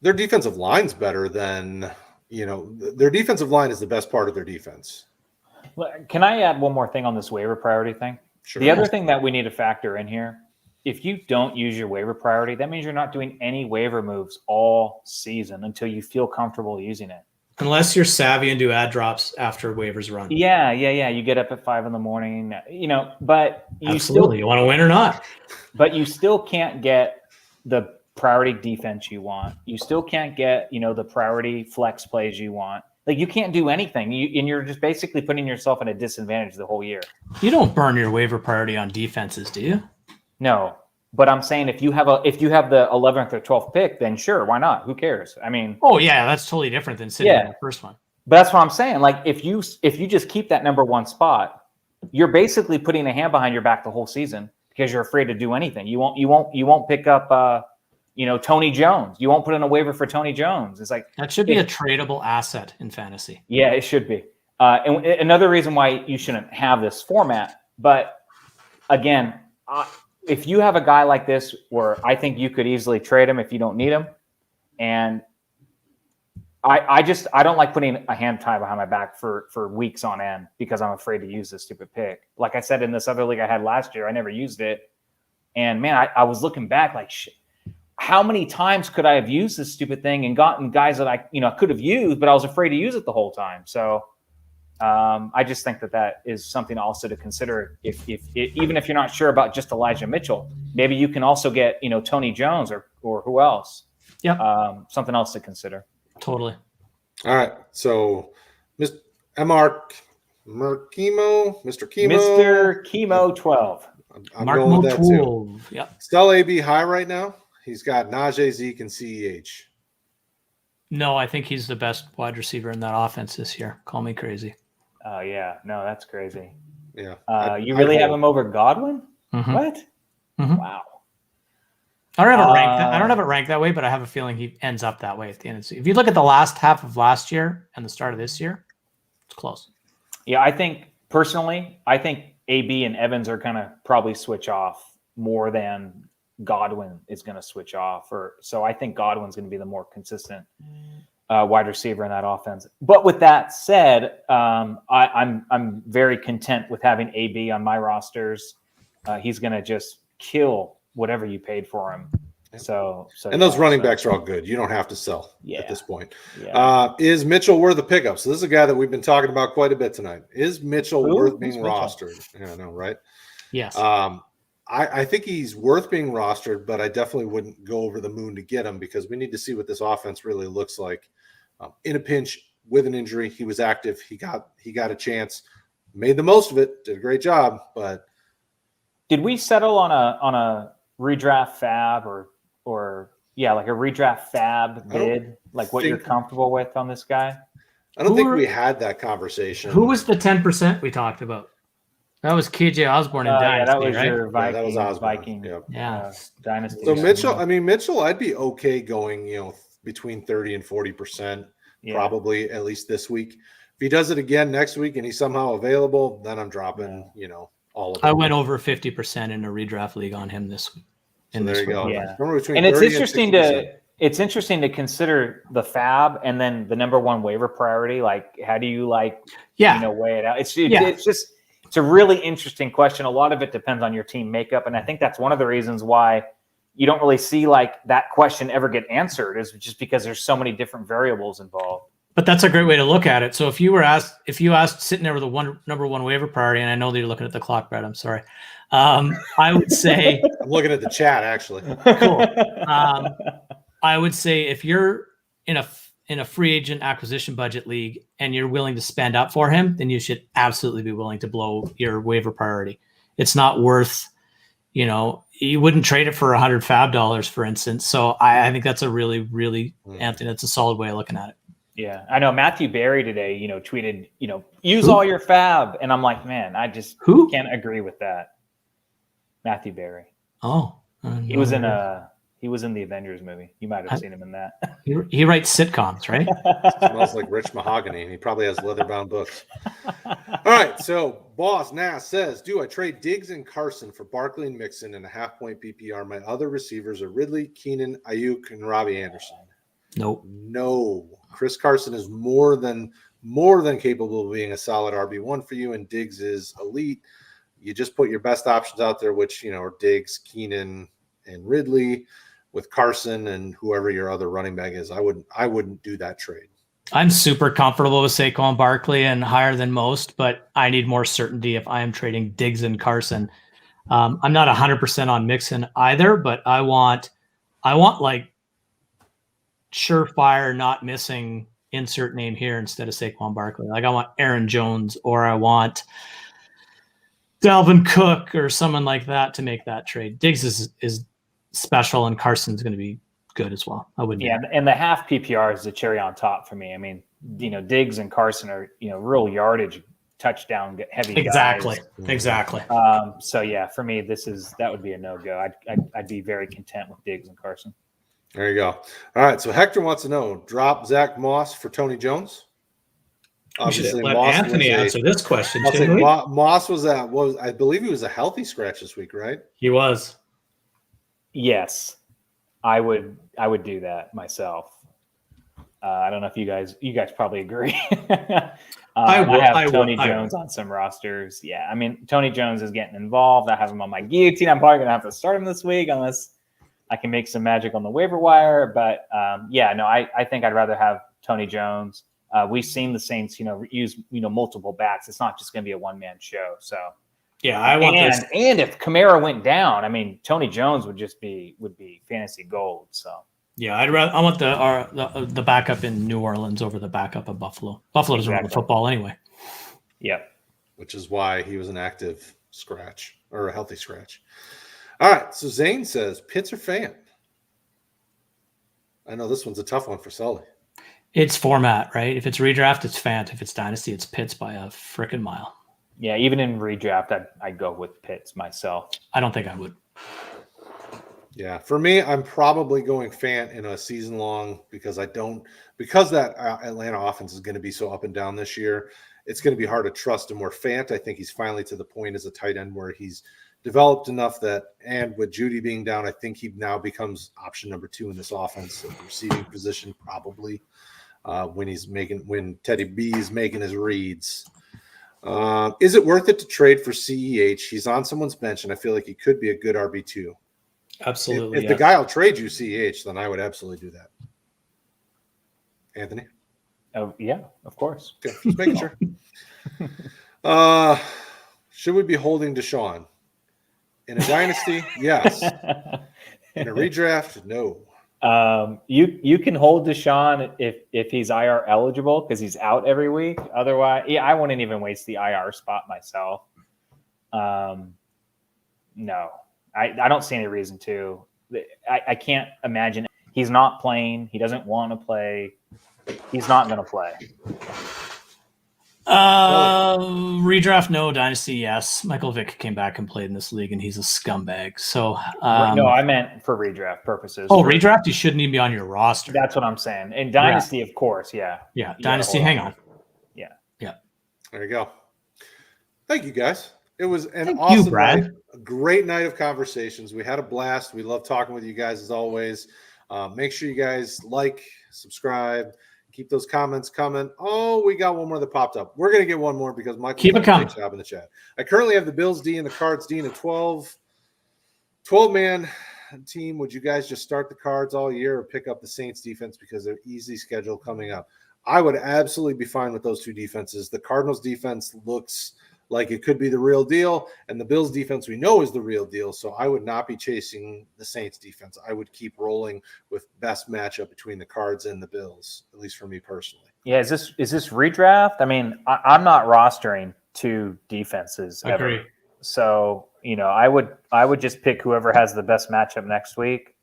[SPEAKER 2] Their defensive line's better than, their defensive line is the best part of their defense.
[SPEAKER 4] Can I add one more thing on this waiver priority thing?
[SPEAKER 2] Sure.
[SPEAKER 4] The other thing that we need to factor in here, if you don't use your waiver priority, that means you're not doing any waiver moves all season until you feel comfortable using it.
[SPEAKER 3] Unless you're savvy and do ad drops after waivers run.
[SPEAKER 4] Yeah. You get up at 5 a.m, but you
[SPEAKER 3] absolutely. You want to win or not?
[SPEAKER 4] But you still can't get the priority defense you want. You still can't get, the priority flex plays you want. Like, you can't do anything. And you're just basically putting yourself at a disadvantage the whole year.
[SPEAKER 3] You don't burn your waiver priority on defenses, do you?
[SPEAKER 4] No. But I'm saying if you have the 11th or 12th pick, then sure, why not? Who cares? I mean,
[SPEAKER 3] oh yeah, that's totally different than sitting in the first one.
[SPEAKER 4] But that's what I'm saying. Like, if you just keep that number 1 spot, you're basically putting a hand behind your back the whole season because you're afraid to do anything. You won't pick up Tony Jones. You won't put in a waiver for Tony Jones. It's like
[SPEAKER 3] that should be a tradable asset in fantasy.
[SPEAKER 4] Yeah, it should be. And another reason why you shouldn't have this format. But again, if you have a guy like this where I think you could easily trade him if you don't need him, and I don't like putting a hand tie behind my back for weeks on end because I'm afraid to use this stupid pick. Like I said, in this other league I had last year, I never used it. And man, I was looking back like, shit, how many times could I have used this stupid thing and gotten guys that I could have used, but I was afraid to use it the whole time. So I just think that is something also to consider. Even if you're not sure about just Elijah Mitchell, maybe you can also get Tony Jones or who else.
[SPEAKER 3] Yeah,
[SPEAKER 4] something else to consider.
[SPEAKER 3] Totally.
[SPEAKER 2] All right, so Mr.
[SPEAKER 4] Chemo 12.
[SPEAKER 2] I'm going with that
[SPEAKER 3] 12.
[SPEAKER 2] Too.
[SPEAKER 3] Yep.
[SPEAKER 2] Still AB high right now. He's got Najee, Zeke, and CEH.
[SPEAKER 3] No, I think he's the best wide receiver in that offense this year. Call me crazy.
[SPEAKER 4] Oh yeah, no, that's crazy.
[SPEAKER 2] Yeah.
[SPEAKER 4] You really have him over Godwin?
[SPEAKER 3] Mm-hmm.
[SPEAKER 4] What?
[SPEAKER 3] Mm-hmm.
[SPEAKER 4] Wow.
[SPEAKER 3] I don't have it ranked that way, but I have a feeling he ends up that way at the end of the season. If you look at the last half of last year and the start of this year, it's close.
[SPEAKER 4] Yeah, I think personally, AB and Evans are going to probably switch off more than Godwin is going to switch off. So I think Godwin's going to be the more consistent wide receiver in that offense. But with that said, I'm very content with having AB on my rosters. He's going to just kill whatever you paid for him. So
[SPEAKER 2] and those running backs are all good. You don't have to sell at this point.
[SPEAKER 4] Yeah.
[SPEAKER 2] Is Mitchell worth a pickup? So this is a guy that we've been talking about quite a bit tonight. Is Mitchell worth being rostered? Yeah, I know, right?
[SPEAKER 3] Yes.
[SPEAKER 2] I think he's worth being rostered, but I definitely wouldn't go over the moon to get him because we need to see what this offense really looks like. In a pinch with an injury, he was active. He got a chance, made the most of it, did a great job. But
[SPEAKER 4] did we settle on a redraft fab or like a redraft fab bid, like what you're comfortable with on this guy?
[SPEAKER 2] I don't think we had that conversation.
[SPEAKER 3] Who was the 10% we talked about? That was KJ Osborne and Dynasty,
[SPEAKER 4] that was
[SPEAKER 3] right?
[SPEAKER 4] your Viking.
[SPEAKER 2] That was Osborne.
[SPEAKER 4] Viking.
[SPEAKER 3] Yeah.
[SPEAKER 4] Dynasty.
[SPEAKER 2] So Mitchell, I'd be okay going, between 30 and 40%, probably at least this week. If he does it again next week and he's somehow available, then I'm dropping, all of it.
[SPEAKER 3] I went over 50% in a redraft league on him this week.
[SPEAKER 2] So there you go.
[SPEAKER 4] Yeah.
[SPEAKER 2] And
[SPEAKER 4] it's interesting to consider the fab and then the number one waiver priority. Like, how do you weigh it out? It's a really interesting question. A lot of it depends on your team makeup. And I think that's one of the reasons why you don't really see like that question ever get answered, is just because there's so many different variables involved.
[SPEAKER 3] But that's a great way to look at it. So if you asked sitting there with a number one waiver priority, and I know that you're looking at the clock, Brett, I'm sorry. I would say
[SPEAKER 2] I'm looking at the chat actually.
[SPEAKER 3] Cool. I would say if you're in a free agent acquisition budget league and you're willing to spend up for him, then you should absolutely be willing to blow your waiver priority. It's not worth, you wouldn't trade it for $100 fab, for instance. So I think that's a really, really, Anthony, that's a solid way of looking at it.
[SPEAKER 4] Yeah, I know Matthew Berry today, tweeted, use all your fab. And I'm like, man, I just can't agree with that. Matthew Berry.
[SPEAKER 3] Oh,
[SPEAKER 4] he was in the Avengers movie. You might have seen him in that.
[SPEAKER 3] He writes sitcoms, right?
[SPEAKER 2] Smells like rich mahogany, and he probably has leather-bound books. All right, so Boss Nass says, do I trade Diggs and Carson for Barkley and Mixon in a half-point PPR? My other receivers are Ridley, Keenan, Ayuk, and Robbie Anderson.
[SPEAKER 3] Nope.
[SPEAKER 2] No. Chris Carson is more than capable of being a solid RB1 for you, and Diggs is elite. You just put your best options out there, which, are Diggs, Keenan, and Ridley, with Carson and whoever your other running back is. I wouldn't do that trade.
[SPEAKER 3] I'm super comfortable with Saquon Barkley and higher than most, but I need more certainty if I am trading Diggs and Carson. I'm not 100% on Mixon either, but I want like surefire, not missing insert name here instead of Saquon Barkley. Like I want Aaron Jones, or I want Dalvin Cook or someone like that to make that trade. Diggs is special, and Carson's going to be good as well. I wouldn't.
[SPEAKER 4] Yeah, and the half PPR is the cherry on top for me. I mean, Diggs and Carson are real yardage touchdown heavy guys.
[SPEAKER 3] Exactly.
[SPEAKER 4] So yeah, for me, that would be a no go. I'd be very content with Diggs and Carson.
[SPEAKER 2] There you go. All right. So Hector wants to know: drop Zach Moss for Tony Jones.
[SPEAKER 3] Obviously, let Anthony answer this question.
[SPEAKER 2] Moss I believe he was a healthy scratch this week, right?
[SPEAKER 3] He was.
[SPEAKER 4] Yes, I would do that myself. I don't know if you guys probably agree. I have Tony Jones on some rosters. Yeah, I mean, Tony Jones is getting involved. I have him on my guillotine. I'm probably going to have to start him this week unless I can make some magic on the waiver wire. But I think I'd rather have Tony Jones. We've seen the Saints, use multiple backs. It's not just going to be a one-man show. So
[SPEAKER 3] yeah, I want this.
[SPEAKER 4] And if Kamara went down, I mean, Tony Jones would be fantasy gold. So
[SPEAKER 3] yeah, I want the backup in New Orleans over the backup of Buffalo. Buffalo doesn't run the football anyway.
[SPEAKER 4] Yep.
[SPEAKER 2] Which is why he was an active scratch or a healthy scratch. All right. So Zane says, Pitts or Fant? I know this one's a tough one for Sully.
[SPEAKER 3] It's format, right? If it's redraft, it's Fant. If it's dynasty, it's Pitts by a freaking mile.
[SPEAKER 4] Yeah, even in redraft, I'd go with Pitts myself.
[SPEAKER 3] I don't think I would.
[SPEAKER 2] Yeah, for me, I'm probably going Fant in a season long because that Atlanta offense is going to be so up and down this year. It's going to be hard to trust him. Where Fant, I think he's finally to the point as a tight end where he's developed enough that, and with Judy being down, I think he now becomes option number 2 in this offense, at the receiving position, probably when Teddy B is making his reads. Is it worth it to trade for CEH? He's on someone's bench, and I feel like he could be a good RB2.
[SPEAKER 3] Absolutely.
[SPEAKER 2] If the guy will trade you CEH, then I would absolutely do that. Anthony?
[SPEAKER 4] Oh, yeah, of course.
[SPEAKER 2] Okay, just making sure. Should we be holding Deshaun? In a dynasty, yes. In a redraft, no.
[SPEAKER 4] You can hold Deshaun if he's IR eligible because he's out every week. Otherwise, yeah, I wouldn't even waste the IR spot myself. No, I don't see any reason to. I can't imagine he's not playing. He doesn't want to play. He's not going to play.
[SPEAKER 3] Redraft, no. Dynasty, yes. Michael Vick came back and played in this league, and he's a scumbag. So,
[SPEAKER 4] no, I meant for redraft purposes.
[SPEAKER 3] Oh, redraft, you shouldn't even be on your roster.
[SPEAKER 4] That's what I'm saying. In Dynasty, of course, yeah.
[SPEAKER 3] Yeah, Dynasty, hang on.
[SPEAKER 4] Yeah.
[SPEAKER 2] There you go. Thank you, guys. It was an awesome night, a great night of conversations. We had a blast. We love talking with you guys as always. Make sure you guys like, subscribe. Keep those comments coming. Oh, we got one more that popped up. We're going to get one more because Michael
[SPEAKER 3] keep it coming.
[SPEAKER 2] Great job in the chat. I currently have the Bills D and the Cards D in a 12-man team. Would you guys just start the Cards all year or pick up the Saints defense because they're easy schedule coming up? I would absolutely be fine with those two defenses. The Cardinals defense looks like it could be the real deal, and the Bills defense we know is the real deal, so I would not be chasing the Saints defense. I would keep rolling with best matchup between the Cards and the Bills, at least for me personally.
[SPEAKER 4] Yeah, is this redraft? I mean, I'm not rostering two defenses ever.
[SPEAKER 3] Agree.
[SPEAKER 4] So, I would just pick whoever has the best matchup next week.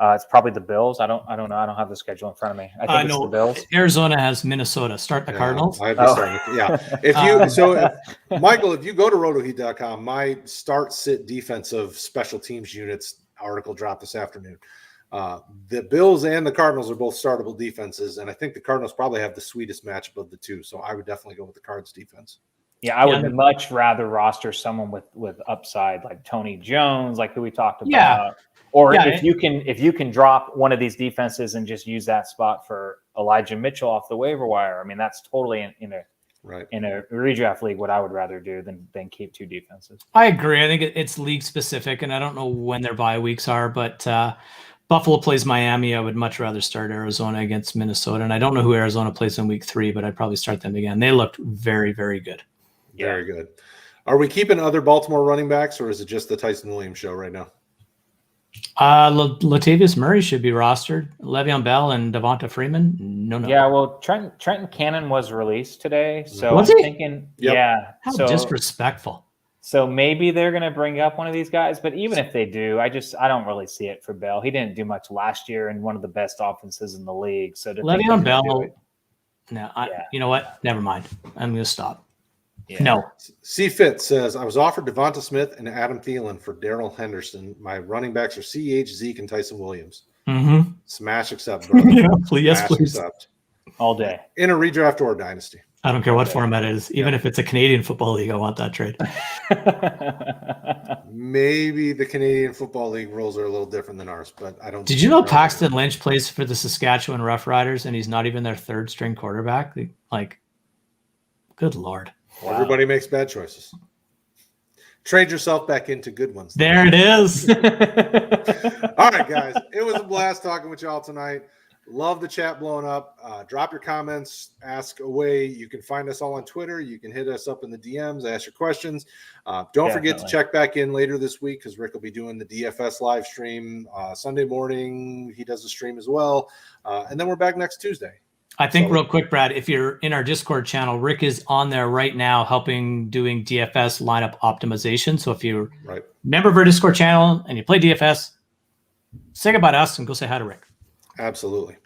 [SPEAKER 4] It's probably the Bills. I don't know. I don't have the schedule in front of me. I think it's the Bills.
[SPEAKER 3] Arizona has Minnesota. Start the Cardinals.
[SPEAKER 2] I'd be starting. Michael, if you go to rotoheat.com, my start sit defensive special teams units article dropped this afternoon. The Bills and the Cardinals are both startable defenses, and I think the Cardinals probably have the sweetest matchup of the two. So I would definitely go with the Cards defense.
[SPEAKER 4] Yeah, I would much rather roster someone with upside like Tony Jones, like who we talked about.
[SPEAKER 3] Yeah.
[SPEAKER 4] Or if you can drop one of these defenses and just use that spot for Elijah Mitchell off the waiver wire. I mean, that's totally in a redraft league what I would rather do than keep two defenses.
[SPEAKER 3] I agree. I think it's league specific, and I don't know when their bye weeks are, but Buffalo plays Miami. I would much rather start Arizona against Minnesota, and I don't know who Arizona plays in week 3, but I'd probably start them again. They looked very, very good.
[SPEAKER 2] Very good. Are we keeping other Baltimore running backs, or is it just the Tyson Williams show right now?
[SPEAKER 3] Latavius Murray should be rostered. Le'Veon Bell and Devonta Freeman. No.
[SPEAKER 4] Yeah, well, Trenton Cannon was released today, so
[SPEAKER 3] was
[SPEAKER 4] I'm
[SPEAKER 3] he?
[SPEAKER 4] thinking,
[SPEAKER 2] Yep.
[SPEAKER 4] yeah.
[SPEAKER 3] How disrespectful.
[SPEAKER 4] So maybe they're going to bring up one of these guys, but even if they do, I don't really see it for Bell. He didn't do much last year in one of the best offenses in the league. So
[SPEAKER 3] Le'Veon Bell. No, you know what? Never mind. I'm going to stop.
[SPEAKER 4] Yeah.
[SPEAKER 3] No.
[SPEAKER 2] C-Fit says, I was offered Devonta Smith and Adam Thielen for Darrell Henderson. My running backs are CH, Zeke, and Tyson Williams.
[SPEAKER 3] Mm-hmm.
[SPEAKER 2] Smash accept, brother.
[SPEAKER 3] Yes,
[SPEAKER 2] Smash
[SPEAKER 3] please.
[SPEAKER 2] accept.
[SPEAKER 4] All day.
[SPEAKER 2] In a redraft or a dynasty.
[SPEAKER 3] I don't care what format it is. Even if it's a Canadian Football League, I want that trade.
[SPEAKER 2] Maybe the Canadian Football League rules are a little different than ours, but I don't.
[SPEAKER 3] Did you know Paxton Lynch plays for the Saskatchewan Roughriders and he's not even their third string quarterback? Like, good Lord.
[SPEAKER 2] Wow. Everybody makes bad choices. Trade yourself back into good ones.
[SPEAKER 3] There it is.
[SPEAKER 2] All right, guys. It was a blast talking with y'all tonight. Love the chat blowing up. Drop your comments. Ask away. You can find us all on Twitter. You can hit us up in the DMs. Ask your questions. Don't forget to check back in later this week because Rick will be doing the DFS live stream Sunday morning. He does a stream as well. And then we're back next Tuesday.
[SPEAKER 3] I think real quick, Brad, if you're in our Discord channel, Rick is on there right now helping doing DFS lineup optimization. So if you're a member of our Discord channel and you play DFS, say goodbye to us and go say hi to Rick.
[SPEAKER 2] Absolutely.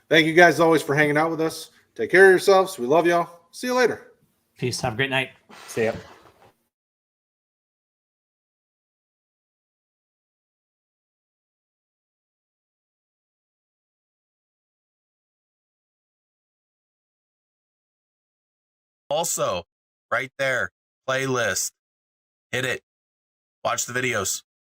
[SPEAKER 2] Thank you guys always for hanging out with us. Take care of yourselves. We love y'all. See you later.
[SPEAKER 3] Peace. Have a great night.
[SPEAKER 4] See ya.
[SPEAKER 5] Also, right there, playlist. Hit it. Watch the videos.